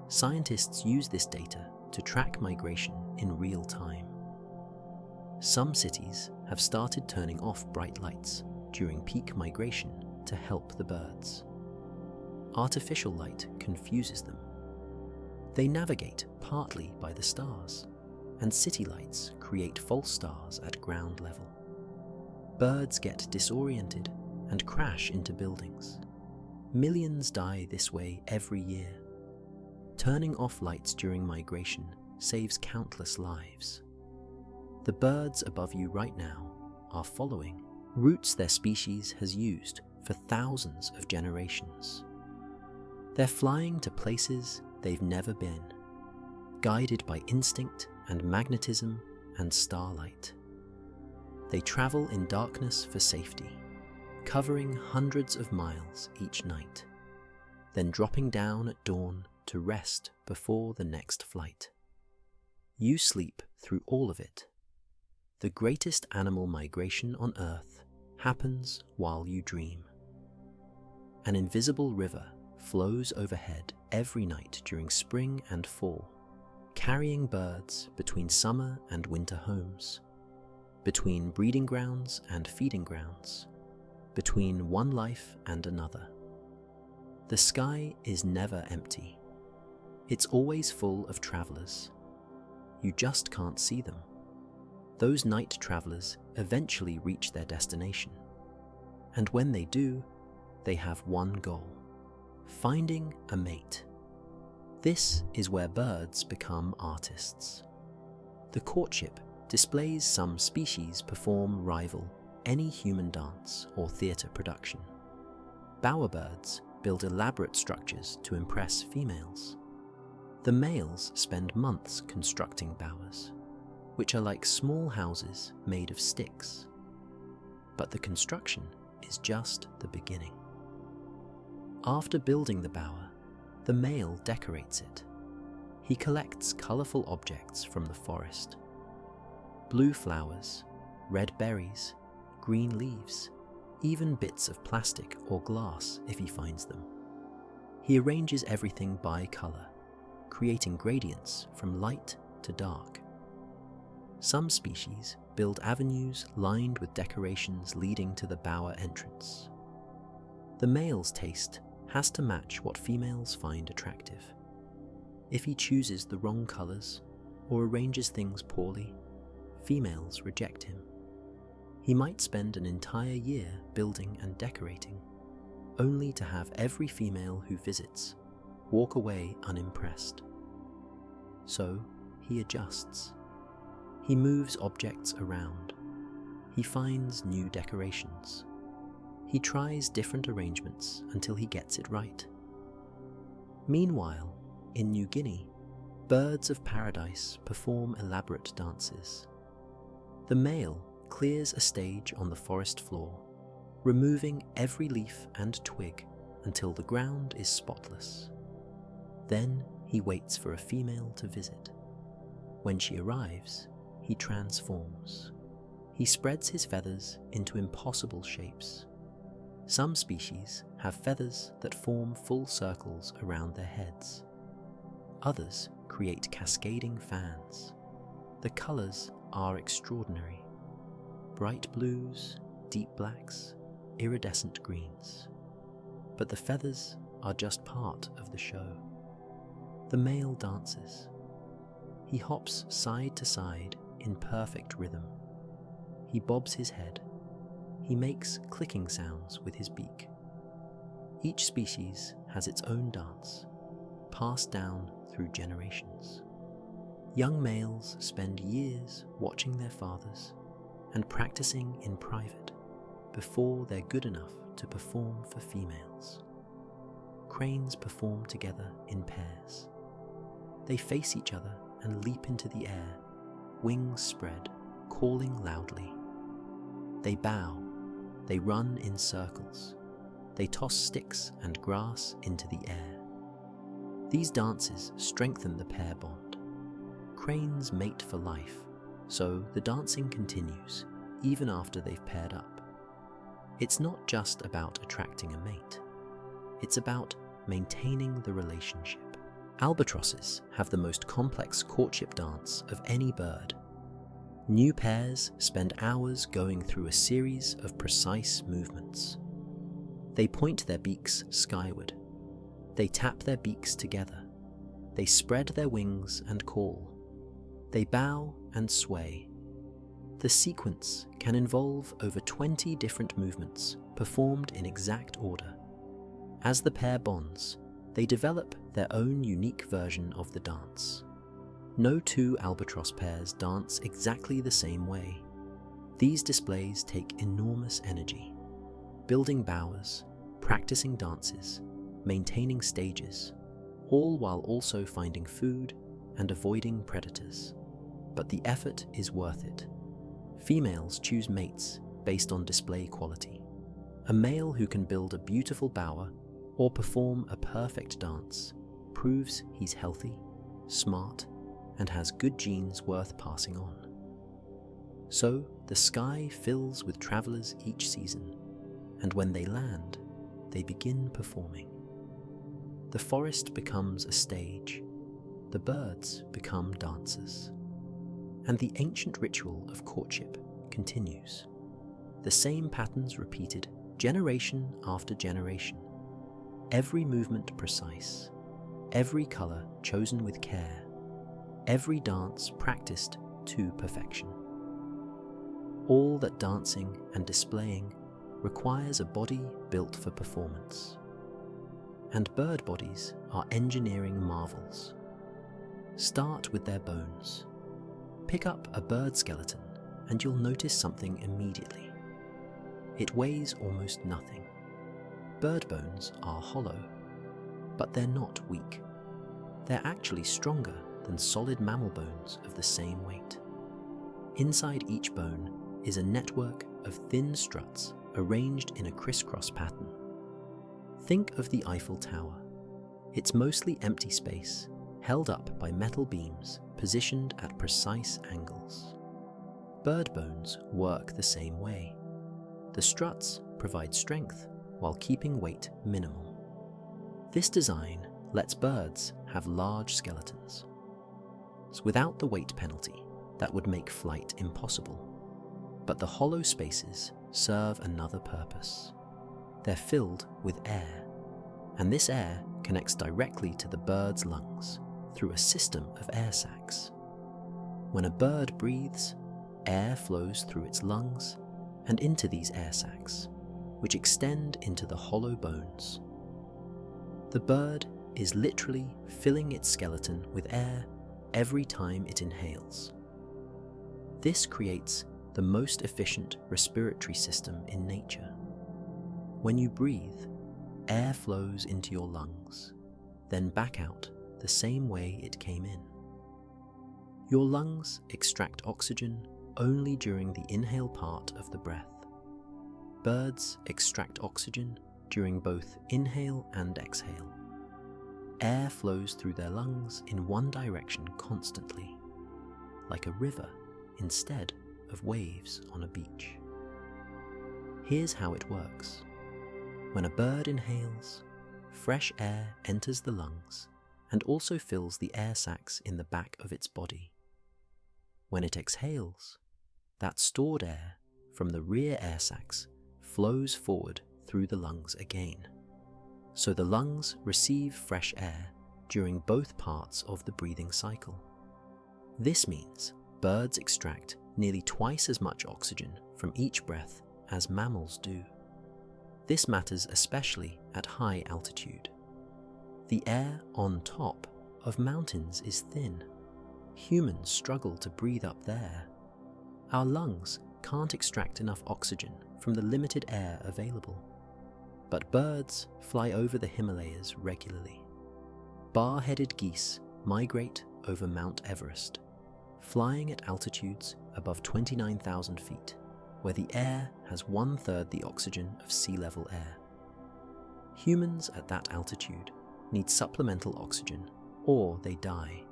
Scientists use this data to track migration in real time. Some cities have started turning off bright lights during peak migration to help the birds. Artificial light confuses them. They navigate partly by the stars, and city lights create false stars at ground level. Birds get disoriented and crash into buildings. Millions die this way every year. Turning off lights during migration saves countless lives. The birds above you right now are following routes their species has used for thousands of generations. They're flying to places they've never been, guided by instinct and magnetism and starlight. They travel in darkness for safety, covering hundreds of miles each night, then dropping down at dawn to rest before the next flight. You sleep through all of it. The greatest animal migration on Earth happens while you dream. An invisible river flows overhead every night during spring and fall, carrying birds between summer and winter homes, between breeding grounds and feeding grounds, between one life and another. The sky is never empty. It's always full of travelers. You just can't see them. Those night travelers eventually reach their destination. And when they do, they have one goal: finding a mate. This is where birds become artists. The courtship displays some species perform rival any human dance or theatre production. Bowerbirds build elaborate structures to impress females. The males spend months constructing bowers, which are like small houses made of sticks. But the construction is just the beginning. After building the bower, the male decorates it. He collects colourful objects from the forest. Blue flowers, red berries, green leaves, even bits of plastic or glass if he finds them. He arranges everything by colour, creating gradients from light to dark. Some species build avenues lined with decorations leading to the bower entrance. The male's taste has to match what females find attractive. If he chooses the wrong colours or arranges things poorly, females reject him. He might spend an entire year building and decorating, only to have every female who visits walk away unimpressed. So he adjusts. He moves objects around. He finds new decorations. He tries different arrangements until he gets it right. Meanwhile, in New Guinea, birds of paradise perform elaborate dances. The male clears a stage on the forest floor, removing every leaf and twig until the ground is spotless. Then he waits for a female to visit. When she arrives, he transforms. He spreads his feathers into impossible shapes. Some species have feathers that form full circles around their heads. Others create cascading fans. The colours are extraordinary: bright blues, deep blacks, iridescent greens. But the feathers are just part of the show. The male dances. He hops side to side in perfect rhythm. He bobs his head. He makes clicking sounds with his beak. Each species has its own dance, passed down through generations. Young males spend years watching their fathers and practicing in private before they're good enough to perform for females. cranes perform together in pairs. They face each other and leap into the air, wings spread, calling loudly. They bow, they run in circles, they toss sticks and grass into the air. These dances strengthen the pair bond. Cranes mate for life, so the dancing continues even after they've paired up. It's not just about attracting a mate, it's about maintaining the relationship. Albatrosses have the most complex courtship dance of any bird. New pairs spend hours going through a series of precise movements. They point their beaks skyward. They tap their beaks together. They spread their wings and call. They bow and sway. The sequence can involve over 20 different movements performed in exact order. As the pair bonds, they develop their own unique version of the dance. No two albatross pairs dance exactly the same way. These displays take enormous energy. Building bowers, practicing dances, maintaining stages, all while also finding food and avoiding predators. But the effort is worth it. Females choose mates based on display quality. A male who can build a beautiful bower or perform a perfect dance proves he's healthy, smart, and has good genes worth passing on. So the sky fills with travelers each season, and when they land, they begin performing. The forest becomes a stage, the birds become dancers, and the ancient ritual of courtship continues. The same patterns repeated generation after generation, every movement precise, every color chosen with care, every dance practiced to perfection. All that dancing and displaying requires a body built for performance. And bird bodies are engineering marvels. Start with their bones. Pick up a bird skeleton and you'll notice something immediately. It weighs almost nothing. Bird bones are hollow, but they're not weak. They're actually stronger than solid mammal bones of the same weight. Inside each bone is a network of thin struts arranged in a crisscross pattern. Think of the Eiffel Tower. It's mostly empty space, held up by metal beams positioned at precise angles. Bird bones work the same way. The struts provide strength while keeping weight minimal. This design lets birds have large skeletons. Without the weight penalty, that would make flight impossible. But the hollow spaces serve another purpose. They're filled with air, and this air connects directly to the bird's lungs through a system of air sacs. When a bird breathes, air flows through its lungs and into these air sacs, which extend into the hollow bones. The bird is literally filling its skeleton with air every time it inhales. This creates the most efficient respiratory system in nature. When you breathe, air flows into your lungs, then back out the same way it came in. Your lungs extract oxygen only during the inhale part of the breath. Birds extract oxygen during both inhale and exhale. Air flows through their lungs in one direction constantly, like a river instead of waves on a beach. Here's how it works. When a bird inhales, fresh air enters the lungs and also fills the air sacs in the back of its body. When it exhales, that stored air from the rear air sacs flows forward through the lungs again. So the lungs receive fresh air during both parts of the breathing cycle. This means birds extract nearly twice as much oxygen from each breath as mammals do. This matters especially at high altitude. The air on top of mountains is thin. Humans struggle to breathe up there. Our lungs can't extract enough oxygen from the limited air available. but birds fly over the Himalayas regularly. Bar-headed geese migrate over Mount Everest, flying at altitudes above 29,000 feet, where the air has 1/3 the oxygen of sea level air. Humans at that altitude need supplemental oxygen or they die.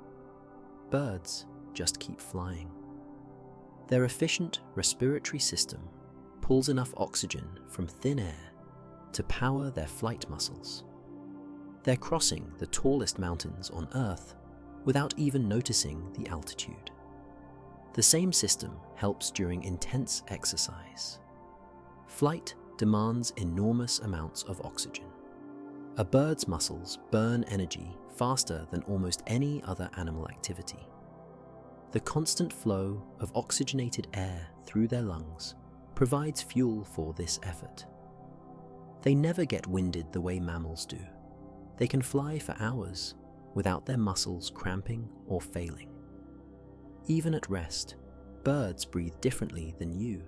Birds just keep flying. Their efficient respiratory system pulls enough oxygen from thin air to power their flight muscles. They're crossing the tallest mountains on Earth without even noticing the altitude. The same system helps during intense exercise. Flight demands enormous amounts of oxygen. A bird's muscles burn energy faster than almost any other animal activity. The constant flow of oxygenated air through their lungs provides fuel for this effort. They never get winded the way mammals do. They can fly for hours without their muscles cramping or failing. Even at rest, birds breathe differently than you.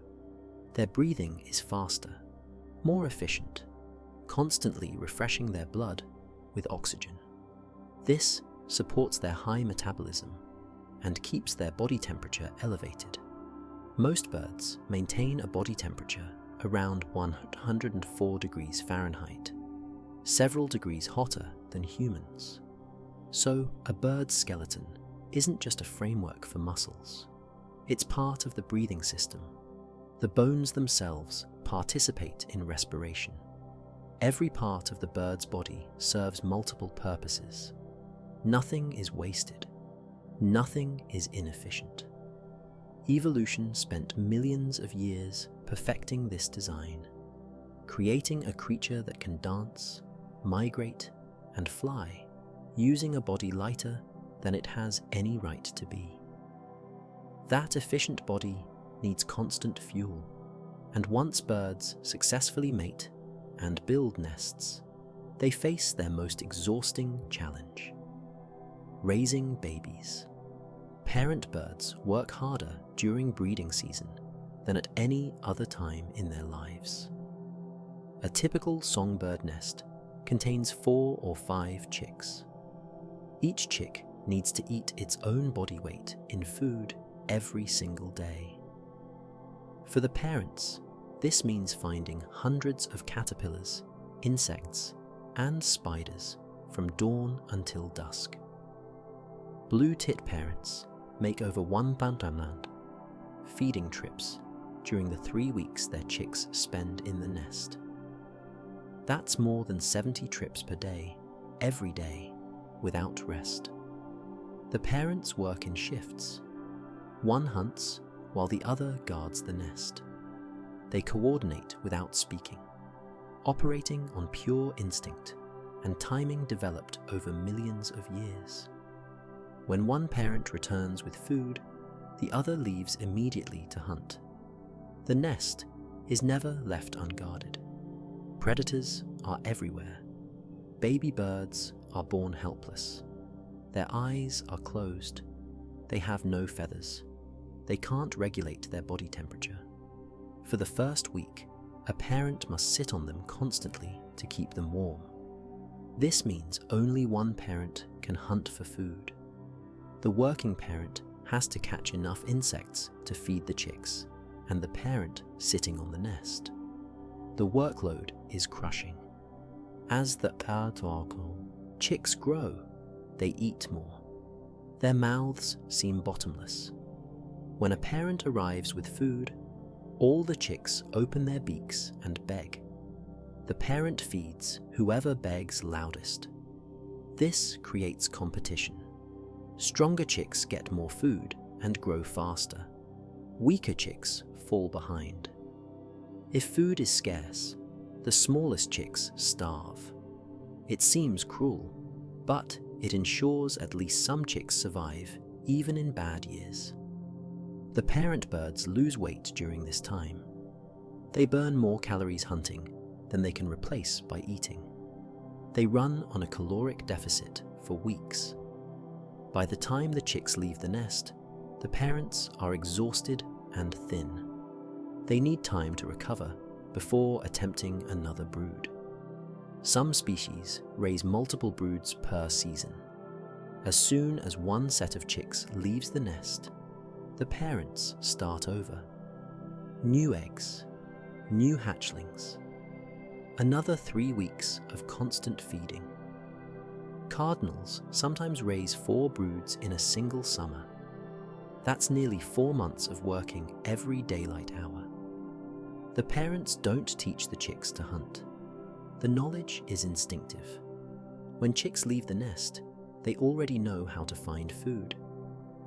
Their breathing is faster, more efficient, constantly refreshing their blood with oxygen. This supports their high metabolism and keeps their body temperature elevated. Most birds maintain a body temperature around 104 degrees Fahrenheit, several degrees hotter than humans. So a bird's skeleton isn't just a framework for muscles. It's part of the breathing system. The bones themselves participate in respiration. Every part of the bird's body serves multiple purposes. Nothing is wasted. Nothing is inefficient. Evolution spent millions of years perfecting this design, creating a creature that can dance, migrate, and fly, using a body lighter than it has any right to be. That efficient body needs constant fuel, and once birds successfully mate and build nests, they face their most exhausting challenge: raising babies. Parent birds work harder during breeding season than at any other time in their lives. A typical songbird nest contains 4 or 5 chicks. Each chick needs to eat its own body weight in food every single day. For the parents, this means finding hundreds of caterpillars, insects, and spiders from dawn until dusk. Blue tit parents make over 1,000 feeding trips during the 3 weeks their chicks spend in the nest. That's more than 70 trips per day, every day, without rest. The parents work in shifts. One hunts while the other guards the nest. They coordinate without speaking, operating on pure instinct and timing developed over millions of years. When one parent returns with food, the other leaves immediately to hunt. The nest is never left unguarded. Predators are everywhere. Baby birds are born helpless. Their eyes are closed. They have no feathers. They can't regulate their body temperature. For the first week, a parent must sit on them constantly to keep them warm. This means only one parent can hunt for food. The working parent has to catch enough insects to feed the chicks, and the parent sitting on the nest. The workload is crushing. As the chicks grow, they eat more. Their mouths seem bottomless. When a parent arrives with food, all the chicks open their beaks and beg. The parent feeds whoever begs loudest. This creates competition. Stronger chicks get more food and grow faster. Weaker chicks fall behind. If food is scarce, the smallest chicks starve. It seems cruel, but it ensures at least some chicks survive, even in bad years. The parent birds lose weight during this time. They burn more calories hunting than they can replace by eating. They run on a caloric deficit for weeks. By the time the chicks leave the nest, the parents are exhausted and thin. They need time to recover before attempting another brood. Some species raise multiple broods per season. As soon as one set of chicks leaves the nest, the parents start over. New eggs, new hatchlings, another 3 weeks of constant feeding. Cardinals sometimes raise 4 broods in a single summer. That's nearly 4 months of working every daylight hour. The parents don't teach the chicks to hunt. The knowledge is instinctive. When chicks leave the nest, they already know how to find food.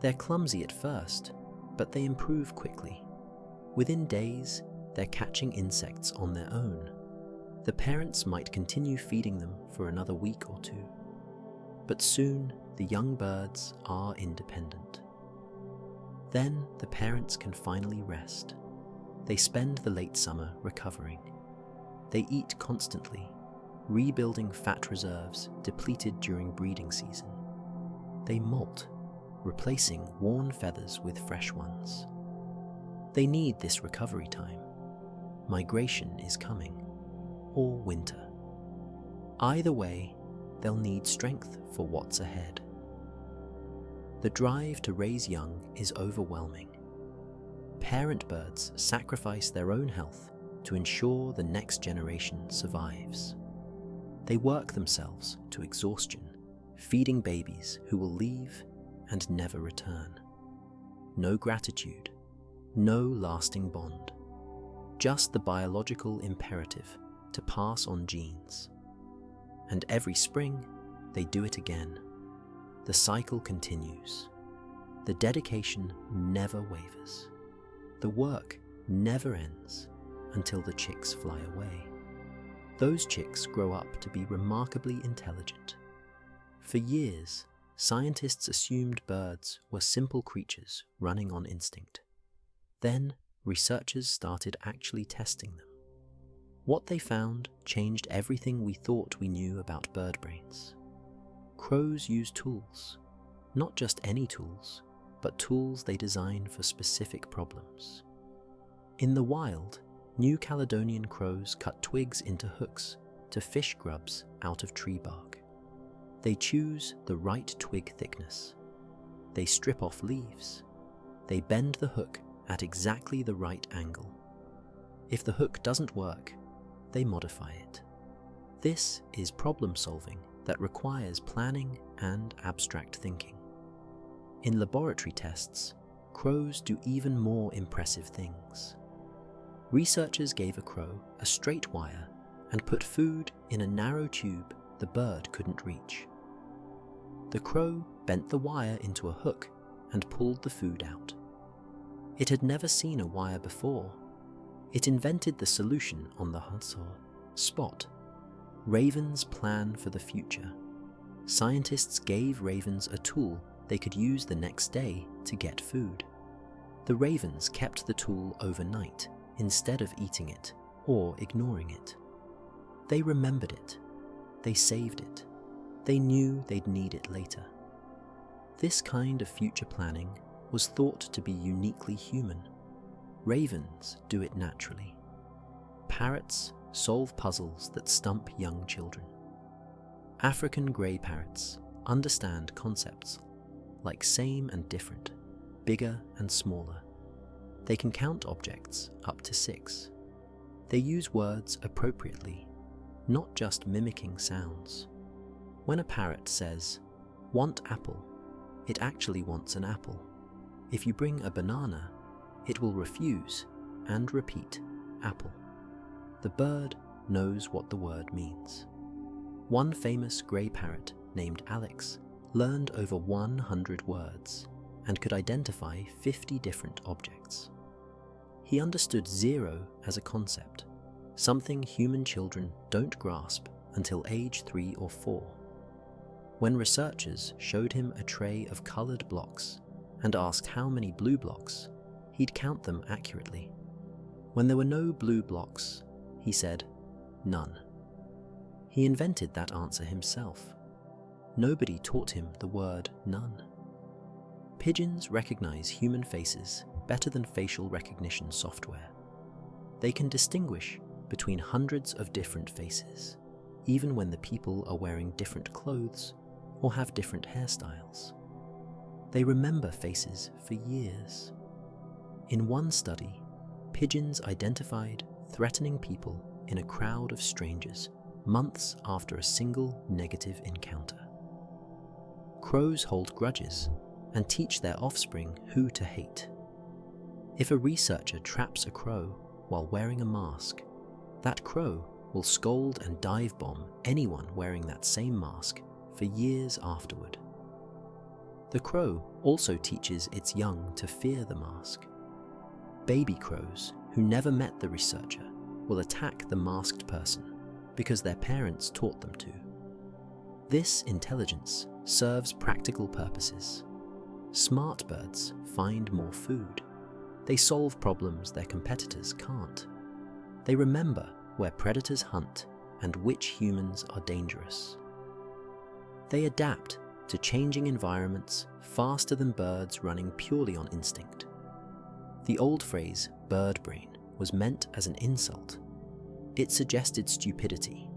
They're clumsy at first, but they improve quickly. Within days, they're catching insects on their own. The parents might continue feeding them for another week or 2. But soon, the young birds are independent. Then the parents can finally rest. They spend the late summer recovering. They eat constantly, rebuilding fat reserves depleted during breeding season. They molt, replacing worn feathers with fresh ones. They need this recovery time. Migration is coming, or winter. Either way, they'll need strength for what's ahead. The drive to raise young is overwhelming. Parent birds sacrifice their own health to ensure the next generation survives. They work themselves to exhaustion, feeding babies who will leave and never return. No gratitude, no lasting bond, just the biological imperative to pass on genes. And every spring, they do it again. The cycle continues. The dedication never wavers. The work never ends until the chicks fly away. Those chicks grow up to be remarkably intelligent. For years, scientists assumed birds were simple creatures running on instinct. Then, researchers started actually testing them. What they found changed everything we thought we knew about bird brains. Crows use tools, not just any tools, but tools they design for specific problems. In the wild, New Caledonian crows cut twigs into hooks to fish grubs out of tree bark. They choose the right twig thickness. They strip off leaves. They bend the hook at exactly the right angle. If the hook doesn't work, they modify it. This is problem solving that requires planning and abstract thinking. In laboratory tests, crows do even more impressive things. Researchers gave a crow a straight wire and put food in a narrow tube the bird couldn't reach. The crow bent the wire into a hook and pulled the food out. It had never seen a wire before. It invented the solution on the spot. Ravens plan for the future. Scientists gave ravens a tool they could use the next day to get food. The ravens kept the tool overnight instead of eating it or ignoring it. They remembered it. They saved it. They knew they'd need it later. This kind of future planning was thought to be uniquely human. Ravens do it naturally. Parrots solve puzzles that stump young children. African grey parrots understand concepts like same and different, bigger and smaller. They can count objects up to 6. They use words appropriately, not just mimicking sounds. When a parrot says, "Want apple," it actually wants an apple. If you bring a banana, it will refuse and repeat, "apple." The bird knows what the word means. One famous grey parrot named Alex learned over 100 words and could identify 50 different objects. He understood 0 as a concept, something human children don't grasp until age 3 or 4. When researchers showed him a tray of coloured blocks and asked how many blue blocks, he'd count them accurately. When there were no blue blocks, he said, "None." He invented that answer himself. Nobody taught him the word none. Pigeons recognize human faces better than facial recognition software. They can distinguish between hundreds of different faces, even when the people are wearing different clothes or have different hairstyles. They remember faces for years. In one study, pigeons identified threatening people in a crowd of strangers months after a single negative encounter. Crows hold grudges and teach their offspring who to hate. If a researcher traps a crow while wearing a mask, that crow will scold and dive bomb anyone wearing that same mask for years afterward. The crow also teaches its young to fear the mask. Baby crows who never met the researcher will attack the masked person because their parents taught them to. This intelligence serves practical purposes. Smart birds find more food. They solve problems their competitors can't. They remember where predators hunt and which humans are dangerous. They adapt to changing environments faster than birds running purely on instinct. The old phrase, bird brain, was meant as an insult. It suggested stupidity,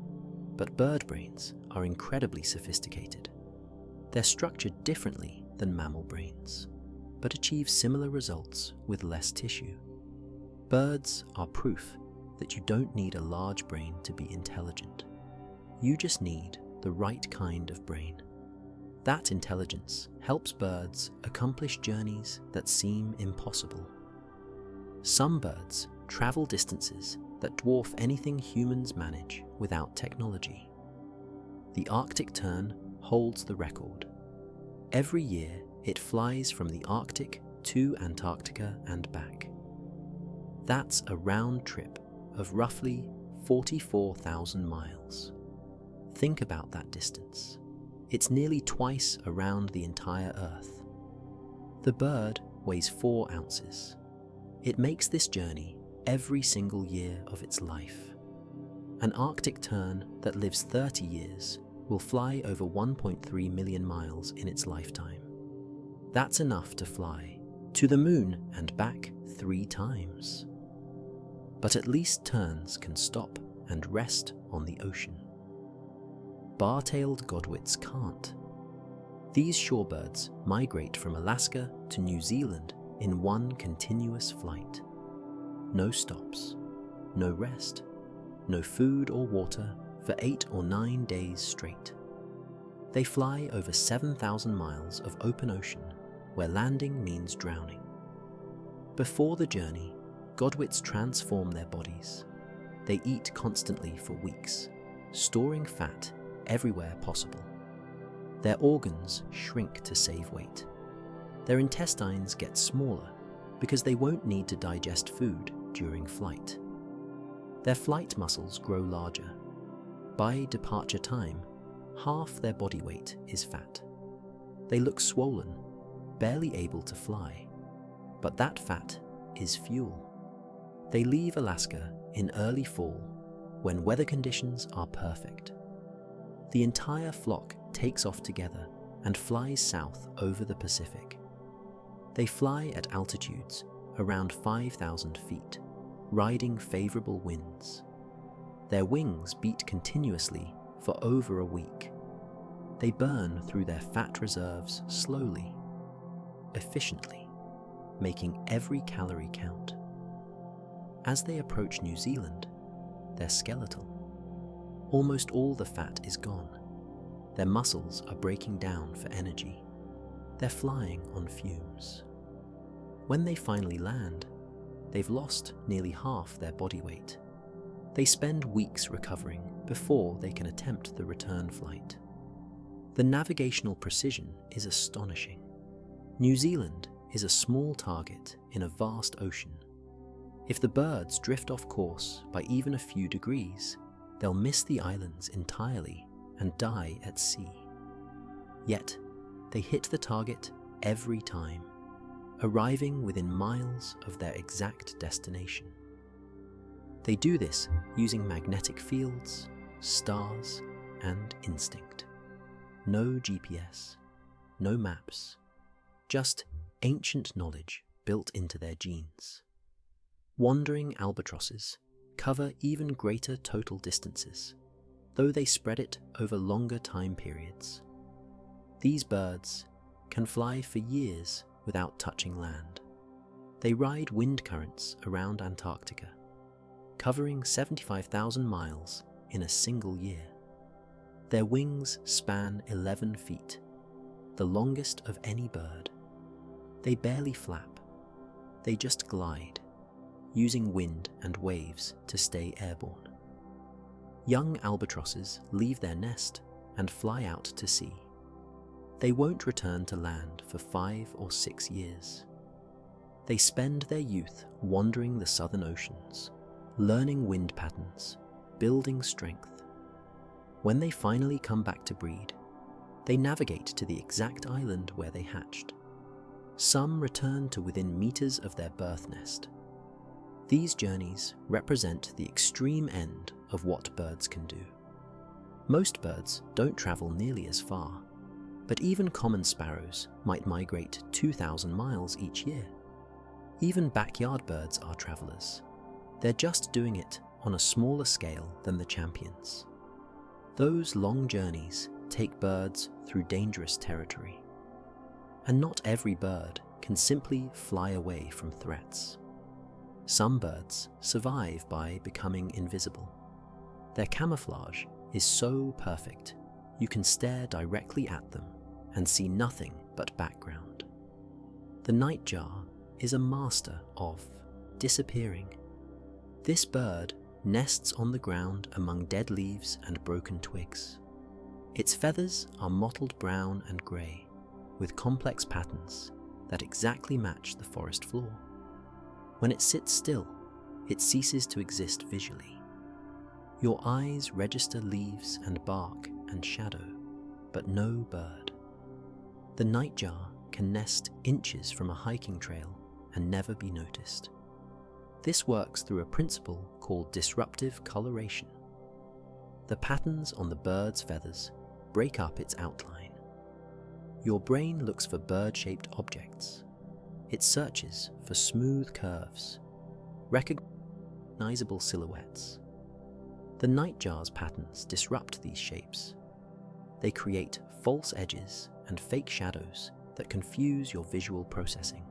but bird brains are incredibly sophisticated. They're structured differently than mammal brains, but achieve similar results with less tissue. Birds are proof that you don't need a large brain to be intelligent. You just need the right kind of brain. That intelligence helps birds accomplish journeys that seem impossible. Some birds travel distances that dwarf anything humans manage without technology. The Arctic tern holds the record. Every year, it flies from the Arctic to Antarctica and back. That's a round trip of roughly 44,000 miles. Think about that distance. It's nearly twice around the entire Earth. The bird weighs 4 ounces. It makes this journey every single year of its life. An Arctic tern that lives 30 years will fly over 1.3 million miles in its lifetime. That's enough to fly to the moon and back 3 times. But at least terns can stop and rest on the ocean. Bar-tailed godwits can't. These shorebirds migrate from Alaska to New Zealand in one continuous flight. No stops, no rest, no food or water for 8 or 9 days straight. They fly over 7,000 miles of open ocean where landing means drowning. Before the journey, godwits transform their bodies. They eat constantly for weeks, storing fat everywhere possible. Their organs shrink to save weight. Their intestines get smaller because they won't need to digest food during flight. Their flight muscles grow larger. By departure time, half their body weight is fat. They look swollen, barely able to fly, but that fat is fuel. They leave Alaska in early fall when weather conditions are perfect. The entire flock takes off together and flies south over the Pacific. They fly at altitudes around 5,000 feet, riding favorable winds. Their wings beat continuously for over a week. They burn through their fat reserves slowly, efficiently, making every calorie count. As they approach New Zealand, they're skeletal. Almost all the fat is gone. Their muscles are breaking down for energy. They're flying on fumes. When they finally land, they've lost nearly half their body weight. They spend weeks recovering before they can attempt the return flight. The navigational precision is astonishing. New Zealand is a small target in a vast ocean. If the birds drift off course by even a few degrees, they'll miss the islands entirely and die at sea. Yet, they hit the target every time, arriving within miles of their exact destination. They do this using magnetic fields, stars, and instinct. No GPS, no maps, just ancient knowledge built into their genes. Wandering albatrosses cover even greater total distances. though they spread it over longer time periods. These birds can fly for years without touching land. They ride wind currents around Antarctica, covering 75,000 miles in a single year. Their wings span 11 feet, the longest of any bird. They barely flap, they just glide, using wind and waves to stay airborne. Young albatrosses leave their nest and fly out to sea. They won't return to land for 5 or 6 years. They spend their youth wandering the southern oceans, learning wind patterns, building strength. When they finally come back to breed, they navigate to the exact island where they hatched. Some return to within meters of their birth nest. These journeys represent the extreme end of what birds can do. Most birds don't travel nearly as far, but even common sparrows might migrate 2,000 miles each year. Even backyard birds are travelers. They're just doing it on a smaller scale than the champions. Those long journeys take birds through dangerous territory. And not every bird can simply fly away from threats. Some birds survive by becoming invisible. Their camouflage is so perfect, you can stare directly at them and see nothing but background. The nightjar is a master of disappearing. This bird nests on the ground among dead leaves and broken twigs. Its feathers are mottled brown and grey, with complex patterns that exactly match the forest floor. When it sits still, it ceases to exist visually. Your eyes register leaves and bark and shadow, but no bird. The nightjar can nest inches from a hiking trail and never be noticed. This works through a principle called disruptive coloration. The patterns on the bird's feathers break up its outline. Your brain looks for bird-shaped objects. It searches for smooth curves, recognizable silhouettes. The nightjar's patterns disrupt these shapes. They create false edges and fake shadows that confuse your visual processing.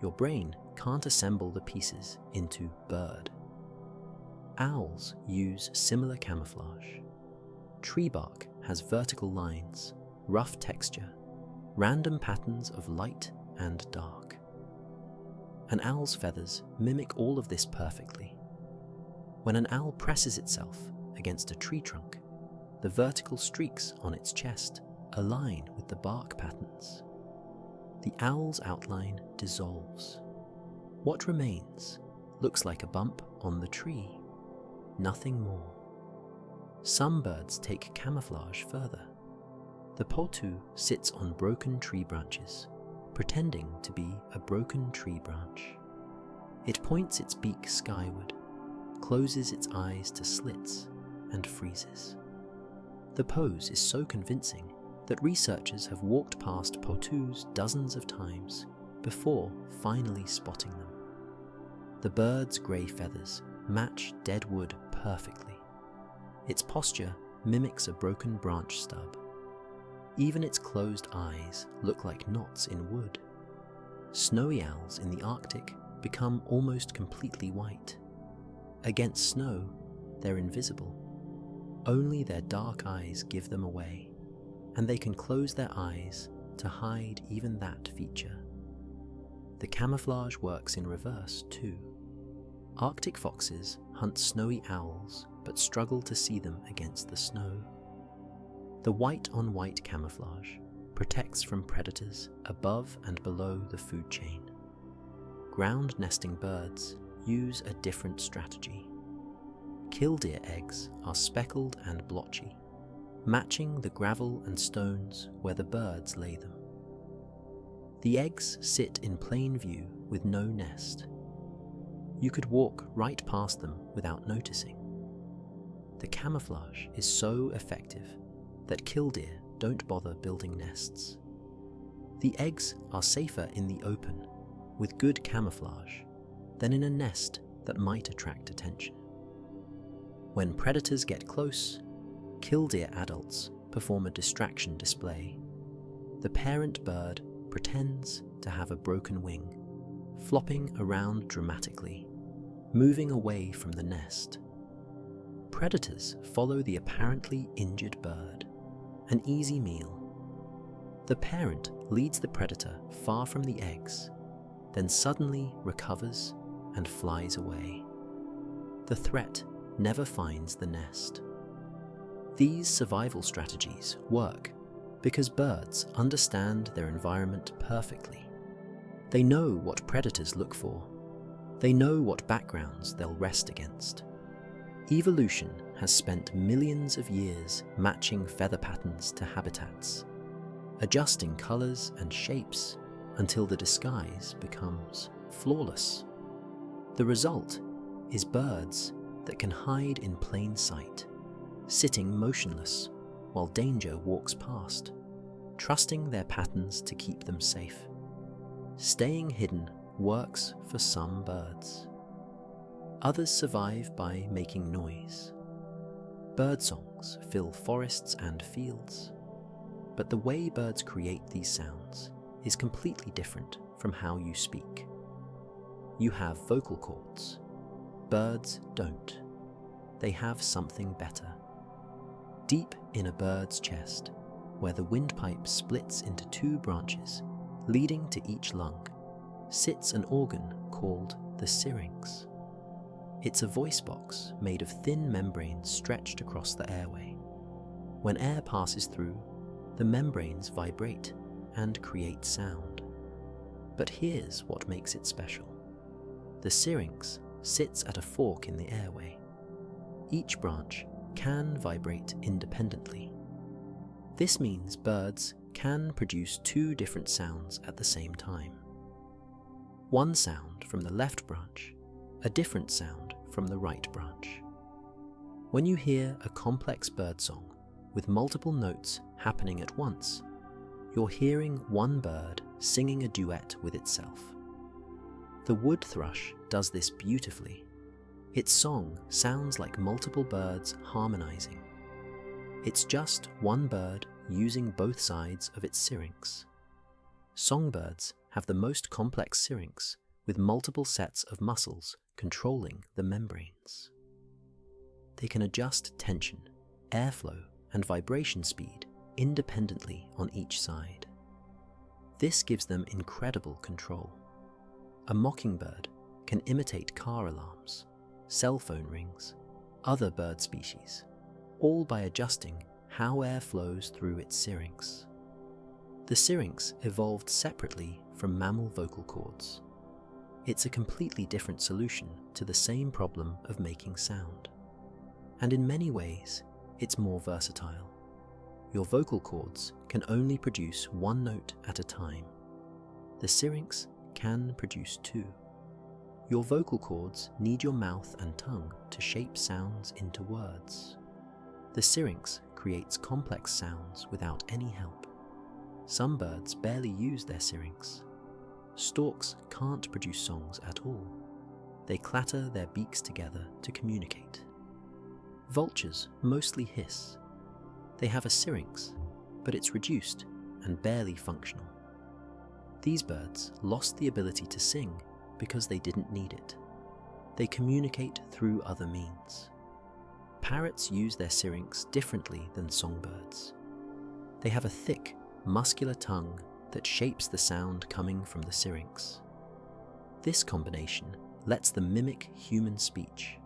Your brain can't assemble the pieces into bird. Owls use similar camouflage. Tree bark has vertical lines, rough texture, random patterns of light and dark. An owl's feathers mimic all of this perfectly. When an owl presses itself against a tree trunk, the vertical streaks on its chest align with the bark patterns. The owl's outline dissolves. What remains looks like a bump on the tree, nothing more. Some birds take camouflage further. The potu sits on broken tree branches, pretending to be a broken tree branch. It points its beak skyward, closes its eyes to slits, and freezes. The pose is so convincing that researchers have walked past potus dozens of times before finally spotting them. The bird's grey feathers match dead wood perfectly. Its posture mimics a broken branch stub. Even its closed eyes look like knots in wood. Snowy owls in the Arctic become almost completely white. Against snow, they're invisible. Only their dark eyes give them away, and they can close their eyes to hide even that feature. The camouflage works in reverse too. Arctic foxes hunt snowy owls but struggle to see them against the snow. The white-on-white camouflage protects from predators above and below the food chain. Ground-nesting birds use a different strategy. Killdeer eggs are speckled and blotchy, matching the gravel and stones where the birds lay them. The eggs sit in plain view with no nest. You could walk right past them without noticing. The camouflage is so effective that killdeer don't bother building nests. The eggs are safer in the open, with good camouflage, than in a nest that might attract attention. When predators get close, killdeer adults perform a distraction display. The parent bird pretends to have a broken wing, flopping around dramatically, moving away from the nest. Predators follow the apparently injured bird, an easy meal. The parent leads the predator far from the eggs, then suddenly recovers and flies away. The threat never finds the nest. These survival strategies work because birds understand their environment perfectly. They know what predators look for. They know what backgrounds they'll rest against. Evolution has spent millions of years matching feather patterns to habitats, adjusting colors and shapes until the disguise becomes flawless. The result is birds that can hide in plain sight, sitting motionless while danger walks past, trusting their patterns to keep them safe. Staying hidden works for some birds. Others survive by making noise. Bird songs fill forests and fields. But the way birds create these sounds is completely different from how you speak. You have vocal cords. Birds don't. They have something better. Deep in a bird's chest, where the windpipe splits into two branches, leading to each lung, sits an organ called the syrinx. It's a voice box made of thin membranes stretched across the airway. When air passes through, the membranes vibrate and create sound. But here's what makes it special. The syrinx sits at a fork in the airway. Each branch can vibrate independently. This means birds can produce two different sounds at the same time. One sound from the left branch, a different sound from the right branch. When you hear a complex bird song with multiple notes happening at once, you're hearing one bird singing a duet with itself. The wood thrush does this beautifully. Its song sounds like multiple birds harmonizing. It's just one bird using both sides of its syrinx. Songbirds have the most complex syrinx with multiple sets of muscles controlling the membranes. They can adjust tension, airflow, and vibration speed independently on each side. This gives them incredible control. A mockingbird can imitate car alarms, cell phone rings, other bird species, all by adjusting how air flows through its syrinx. The syrinx evolved separately from mammal vocal cords. It's a completely different solution to the same problem of making sound. And in many ways, it's more versatile. Your vocal cords can only produce one note at a time. The syrinx can produce two. Your vocal cords need your mouth and tongue to shape sounds into words. The syrinx creates complex sounds without any help. Some birds barely use their syrinx. Storks can't produce songs at all. They clatter their beaks together to communicate. Vultures mostly hiss. They have a syrinx, but it's reduced and barely functional. These birds lost the ability to sing because they didn't need it. They communicate through other means. Parrots use their syrinx differently than songbirds. They have a thick, muscular tongue that shapes the sound coming from the syrinx. This combination lets them mimic human speech.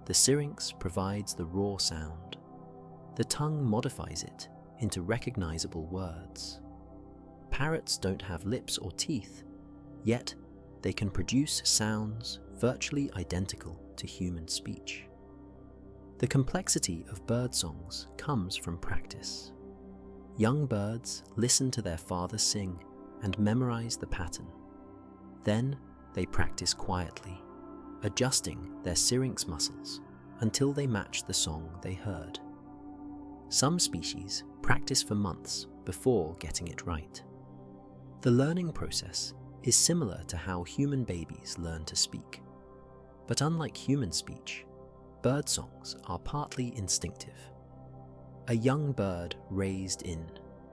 The syrinx provides the raw sound. The tongue modifies it into recognizable words. Parrots don't have lips or teeth, yet they can produce sounds virtually identical to human speech. The complexity of bird songs comes from practice. Young birds listen to their father sing and memorize the pattern. Then they practice quietly, adjusting their syrinx muscles until they match the song they heard. Some species practice for months before getting it right. The learning process is similar to how human babies learn to speak. But unlike human speech, bird songs are partly instinctive. A young bird raised in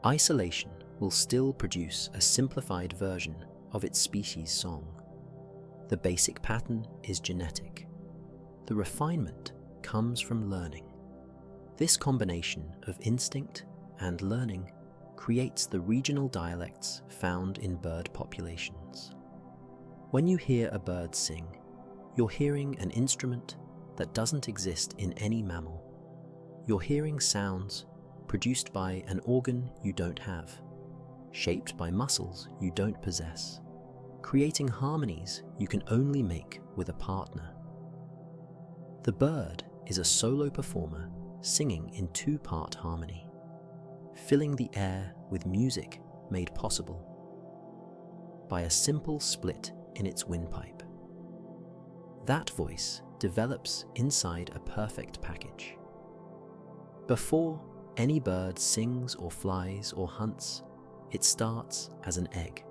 isolation will still produce a simplified version of its species' song. The basic pattern is genetic. The refinement comes from learning. This combination of instinct and learning creates the regional dialects found in bird populations. When you hear a bird sing, you're hearing an instrument that doesn't exist in any mammal. You're hearing sounds produced by an organ you don't have, shaped by muscles you don't possess, creating harmonies you can only make with a partner. The bird is a solo performer singing in two-part harmony, filling the air with music made possible by a simple split in its windpipe. That voice develops inside a perfect package. Before any bird sings or flies or hunts, it starts as an egg.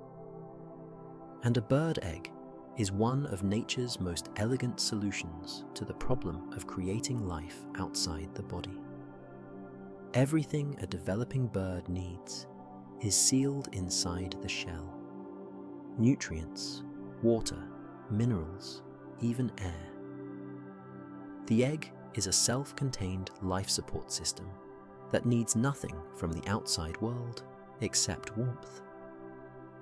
And a bird egg is one of nature's most elegant solutions to the problem of creating life outside the body. Everything a developing bird needs is sealed inside the shell. Nutrients, water, minerals, even air. The egg is a self-contained life support system that needs nothing from the outside world except warmth.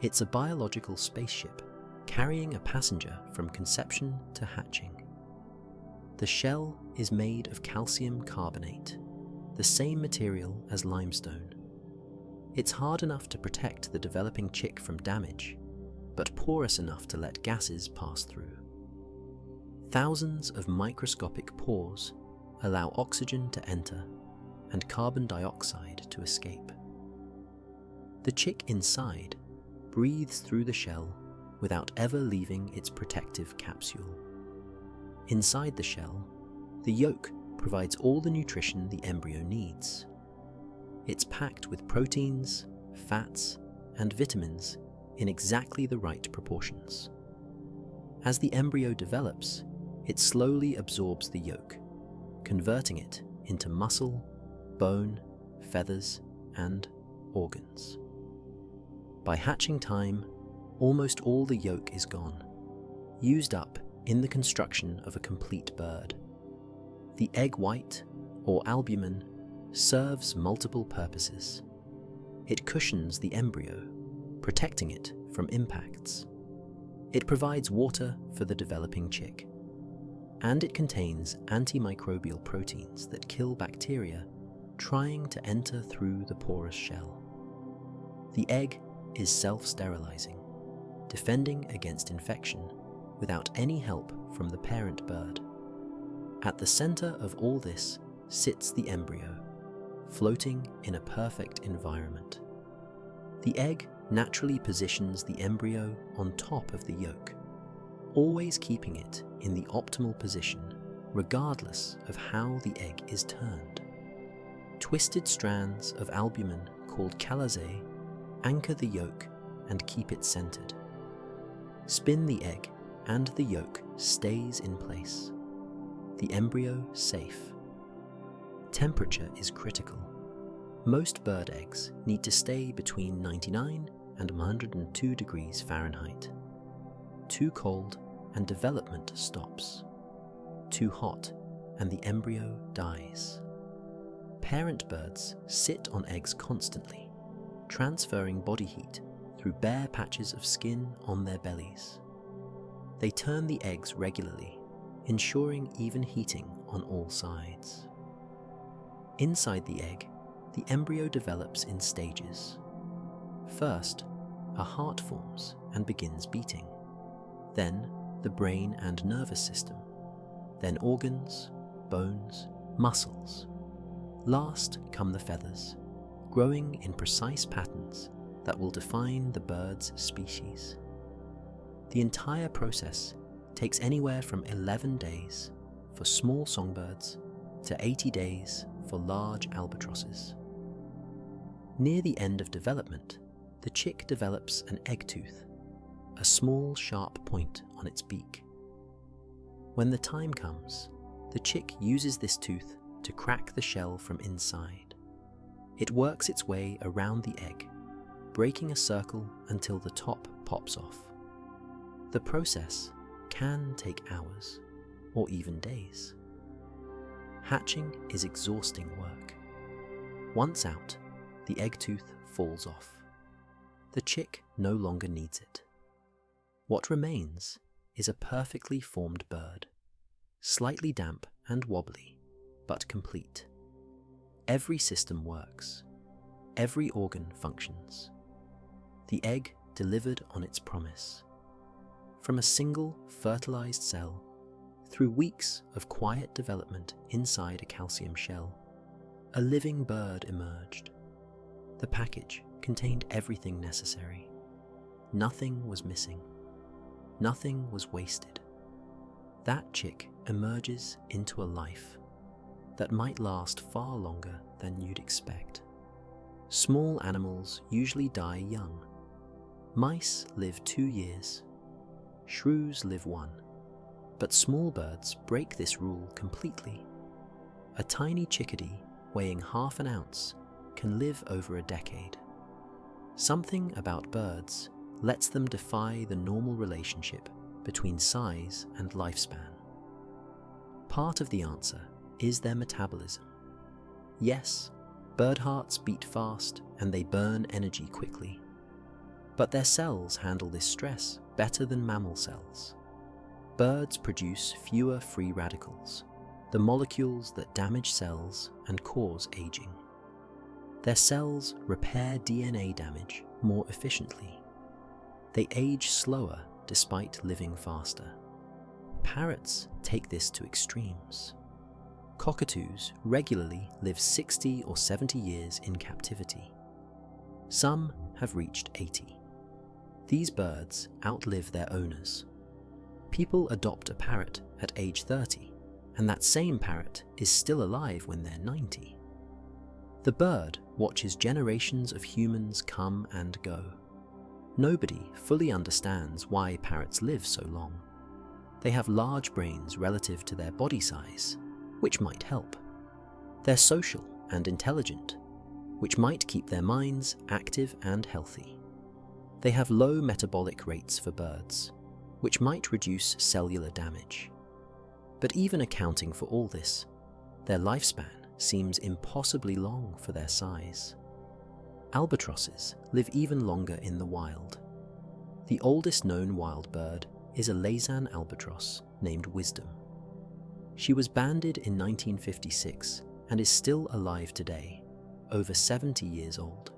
It's a biological spaceship carrying a passenger from conception to hatching. The shell is made of calcium carbonate, the same material as limestone. It's hard enough to protect the developing chick from damage, but porous enough to let gases pass through. Thousands of microscopic pores allow oxygen to enter and carbon dioxide to escape. The chick inside breathes through the shell without ever leaving its protective capsule. Inside the shell, the yolk provides all the nutrition the embryo needs. It's packed with proteins, fats, and vitamins in exactly the right proportions. As the embryo develops, it slowly absorbs the yolk, converting it into muscle, bone, feathers, and organs. By hatching time, almost all the yolk is gone, used up in the construction of a complete bird. The egg white, or albumen, serves multiple purposes. It cushions the embryo, protecting it from impacts. It provides water for the developing chick, and it contains antimicrobial proteins that kill bacteria trying to enter through the porous shell. The egg is self-sterilizing, defending against infection without any help from the parent bird. At the center of all this sits the embryo, floating in a perfect environment. The egg naturally positions the embryo on top of the yolk, always keeping it in the optimal position regardless of how the egg is turned. Twisted strands of albumin called chalazae anchor the yolk and keep it centered. Spin the egg and the yolk stays in place. The embryo safe. Temperature is critical. Most bird eggs need to stay between 99 and 102 degrees Fahrenheit. Too cold and development stops. Too hot and the embryo dies. Parent birds sit on eggs constantly, transferring body heat through bare patches of skin on their bellies. They turn the eggs regularly, ensuring even heating on all sides. Inside the egg, the embryo develops in stages. First, a heart forms and begins beating. Then, the brain and nervous system. Then organs, bones, muscles. Last come the feathers, growing in precise patterns that will define the bird's species. The entire process takes anywhere from 11 days for small songbirds to 80 days for large albatrosses. Near the end of development, the chick develops an egg tooth, a small sharp point on its beak. When the time comes, the chick uses this tooth to crack the shell from inside. It works its way around the egg, breaking a circle until the top pops off. The process can take hours or even days. Hatching is exhausting work. Once out, the egg tooth falls off. The chick no longer needs it. What remains is a perfectly formed bird, slightly damp and wobbly, but complete. Every system works. Every organ functions. The egg delivered on its promise. From a single fertilized cell, through weeks of quiet development inside a calcium shell, a living bird emerged. The package contained everything necessary. Nothing was missing. Nothing was wasted. That chick emerges into a life that might last far longer than you'd expect. Small animals usually die young. Mice live 2 years. Shrews live 1. But small birds break this rule completely. A tiny chickadee weighing half an ounce can live over a decade. Something about birds lets them defy the normal relationship between size and lifespan. Part of the answer is their metabolism. Yes, bird hearts beat fast and they burn energy quickly. But their cells handle this stress better than mammal cells. Birds produce fewer free radicals, the molecules that damage cells and cause aging. Their cells repair DNA damage more efficiently. They age slower despite living faster. Parrots take this to extremes. Cockatoos regularly live 60 or 70 years in captivity. Some have reached 80. These birds outlive their owners. People adopt a parrot at age 30, and that same parrot is still alive when they're 90. The bird watches generations of humans come and go. Nobody fully understands why parrots live so long. They have large brains relative to their body size, which might help. They're social and intelligent, which might keep their minds active and healthy. They have low metabolic rates for birds, which might reduce cellular damage. But even accounting for all this, their lifespan seems impossibly long for their size. Albatrosses live even longer in the wild. The oldest known wild bird is a Laysan albatross named Wisdom. She was banded in 1956 and is still alive today, over 70 years old.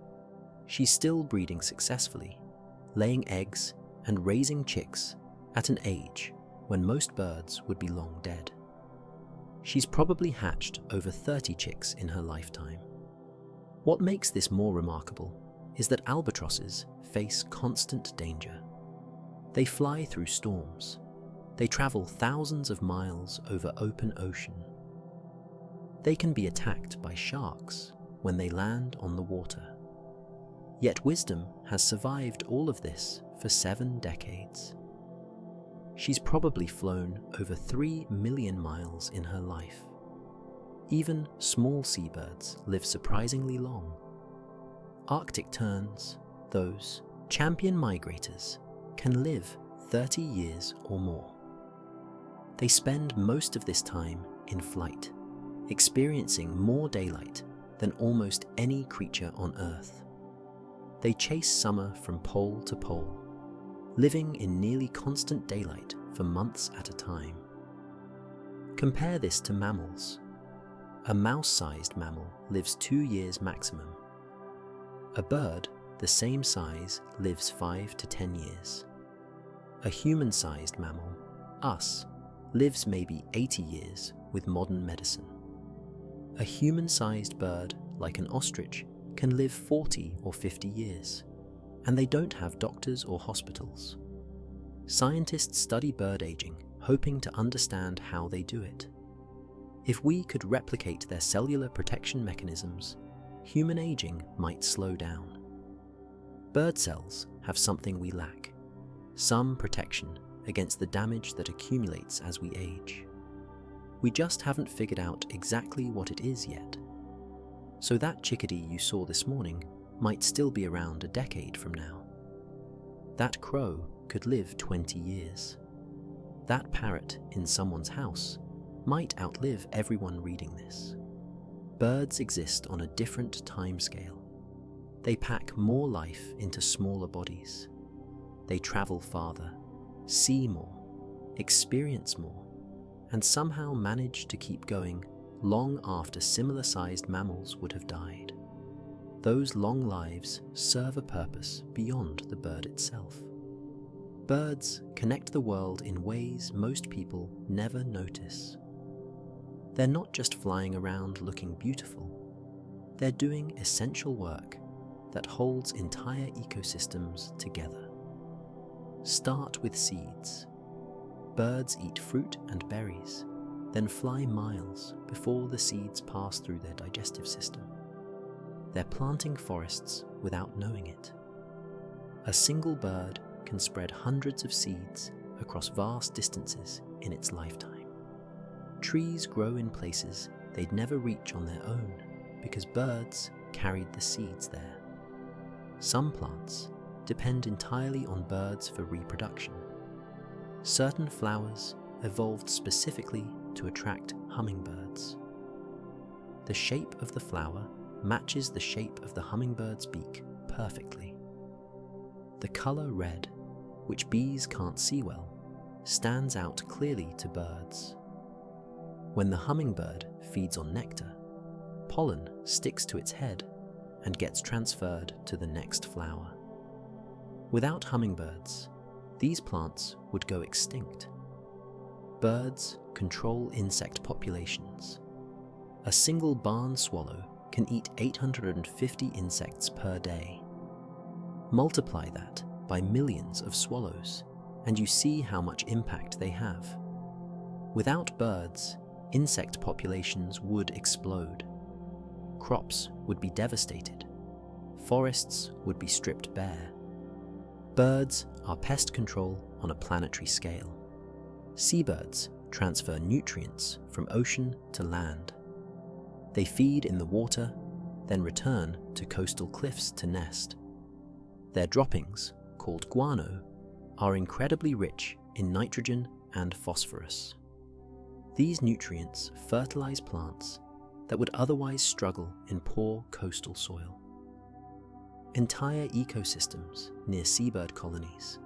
She's still breeding successfully, laying eggs and raising chicks at an age when most birds would be long dead. She's probably hatched over 30 chicks in her lifetime. What makes this more remarkable is that albatrosses face constant danger. They fly through storms. They travel thousands of miles over open ocean. They can be attacked by sharks when they land on the water. Yet Wisdom has survived all of this for 7 decades. She's probably flown over 3 million miles in her life. Even small seabirds live surprisingly long. Arctic terns, those champion migrators, can live 30 years or more. They spend most of this time in flight, experiencing more daylight than almost any creature on Earth. They chase summer from pole to pole, living in nearly constant daylight for months at a time. Compare this to mammals. A mouse-sized mammal lives 2 years maximum. A bird the same size lives 5 to 10 years. A human-sized mammal, us, lives maybe 80 years with modern medicine. A human-sized bird, like an ostrich, can live 40 or 50 years, and they don't have doctors or hospitals. Scientists study bird aging, hoping to understand how they do it. If we could replicate their cellular protection mechanisms, human aging might slow down. Bird cells have something we lack, some protection against the damage that accumulates as we age. We just haven't figured out exactly what it is yet. So that chickadee you saw this morning might still be around a decade from now. That crow could live 20 years. That parrot in someone's house might outlive everyone reading this. Birds exist on a different timescale. They pack more life into smaller bodies. They travel farther, see more, experience more, and somehow manage to keep going long after similar-sized mammals would have died. Those long lives serve a purpose beyond the bird itself. Birds connect the world in ways most people never notice. They're not just flying around looking beautiful. They're doing essential work that holds entire ecosystems together. Start with seeds. Birds eat fruit and berries, then fly miles before the seeds pass through their digestive system. They're planting forests without knowing it. A single bird can spread hundreds of seeds across vast distances in its lifetime. Trees grow in places they'd never reach on their own because birds carried the seeds there. Some plants depend entirely on birds for reproduction. Certain flowers evolved specifically to attract hummingbirds. The shape of the flower matches the shape of the hummingbird's beak perfectly. The color red, which bees can't see well, stands out clearly to birds. When the hummingbird feeds on nectar, pollen sticks to its head and gets transferred to the next flower. Without hummingbirds, these plants would go extinct. Birds control insect populations. A single barn swallow can eat 850 insects per day. Multiply that by millions of swallows, and you see how much impact they have. Without birds, insect populations would explode. Crops would be devastated. Forests would be stripped bare. Birds are pest control on a planetary scale. Seabirds transfer nutrients from ocean to land. They feed in the water, then return to coastal cliffs to nest. Their droppings, called guano, are incredibly rich in nitrogen and phosphorus. These nutrients fertilize plants that would otherwise struggle in poor coastal soil. Entire ecosystems near seabird colonies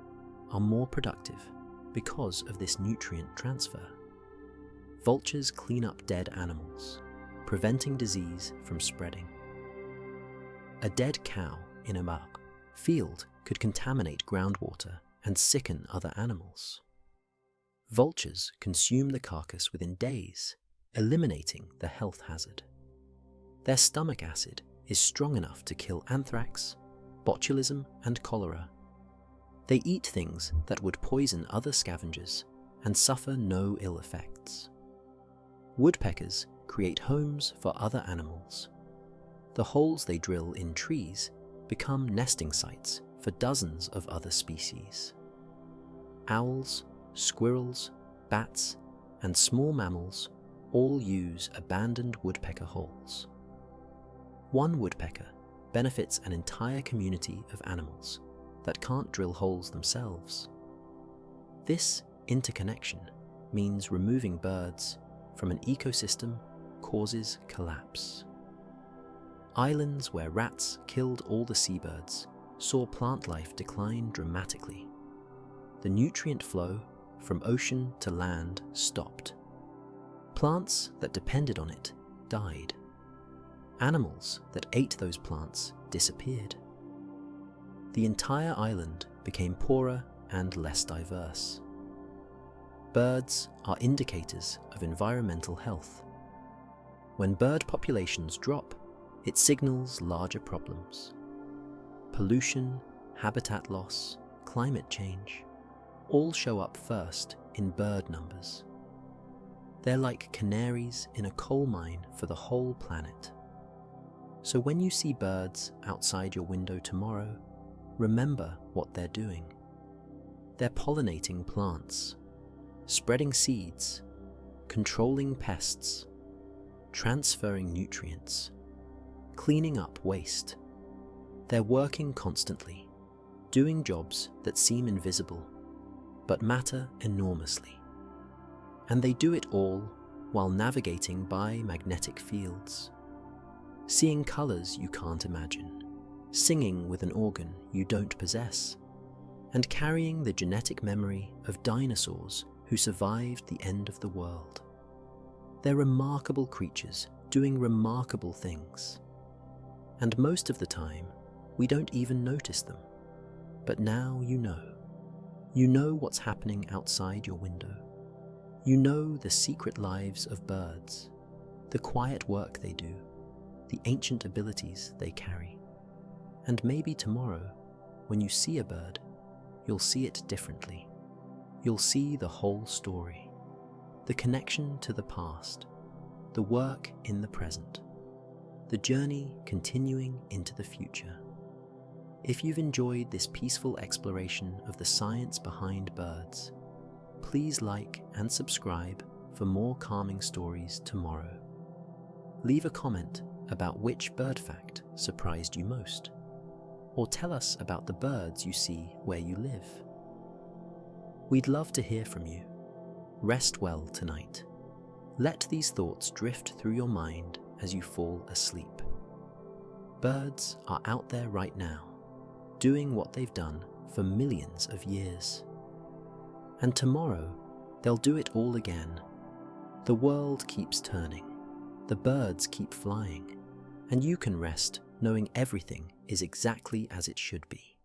are more productive because of this nutrient transfer. Vultures clean up dead animals, preventing disease from spreading. A dead cow in a field could contaminate groundwater and sicken other animals. Vultures consume the carcass within days, eliminating the health hazard. Their stomach acid is strong enough to kill anthrax, botulism, and cholera. They eat things that would poison other scavengers and suffer no ill effects. Woodpeckers create homes for other animals. The holes they drill in trees become nesting sites for dozens of other species. Owls, squirrels, bats, and small mammals all use abandoned woodpecker holes. One woodpecker benefits an entire community of animals that can't drill holes themselves. This interconnection means removing birds from an ecosystem causes collapse. Islands where rats killed all the seabirds saw plant life decline dramatically. The nutrient flow from ocean to land stopped. Plants that depended on it died. Animals that ate those plants disappeared. The entire island became poorer and less diverse. Birds are indicators of environmental health. When bird populations drop, it signals larger problems. Pollution, habitat loss, climate change, all show up first in bird numbers. They're like canaries in a coal mine for the whole planet. So when you see birds outside your window tomorrow, remember what they're doing. They're pollinating plants, spreading seeds, controlling pests, transferring nutrients, cleaning up waste. They're working constantly, doing jobs that seem invisible, but matter enormously. And they do it all while navigating by magnetic fields, seeing colors you can't imagine, singing with an organ you don't possess, and carrying the genetic memory of dinosaurs who survived the end of the world. They're remarkable creatures doing remarkable things. And most of the time, we don't even notice them. But now you know. You know what's happening outside your window. You know the secret lives of birds, the quiet work they do, the ancient abilities they carry. And maybe tomorrow, when you see a bird, you'll see it differently. You'll see the whole story, the connection to the past, the work in the present, the journey continuing into the future. If you've enjoyed this peaceful exploration of the science behind birds, please like and subscribe for more calming stories tomorrow. Leave a comment about which bird fact surprised you most, or tell us about the birds you see where you live. We'd love to hear from you. Rest well tonight. Let these thoughts drift through your mind as you fall asleep. Birds are out there right now, doing what they've done for millions of years. And tomorrow, they'll do it all again. The world keeps turning, the birds keep flying, and you can rest knowing everything is exactly as it should be.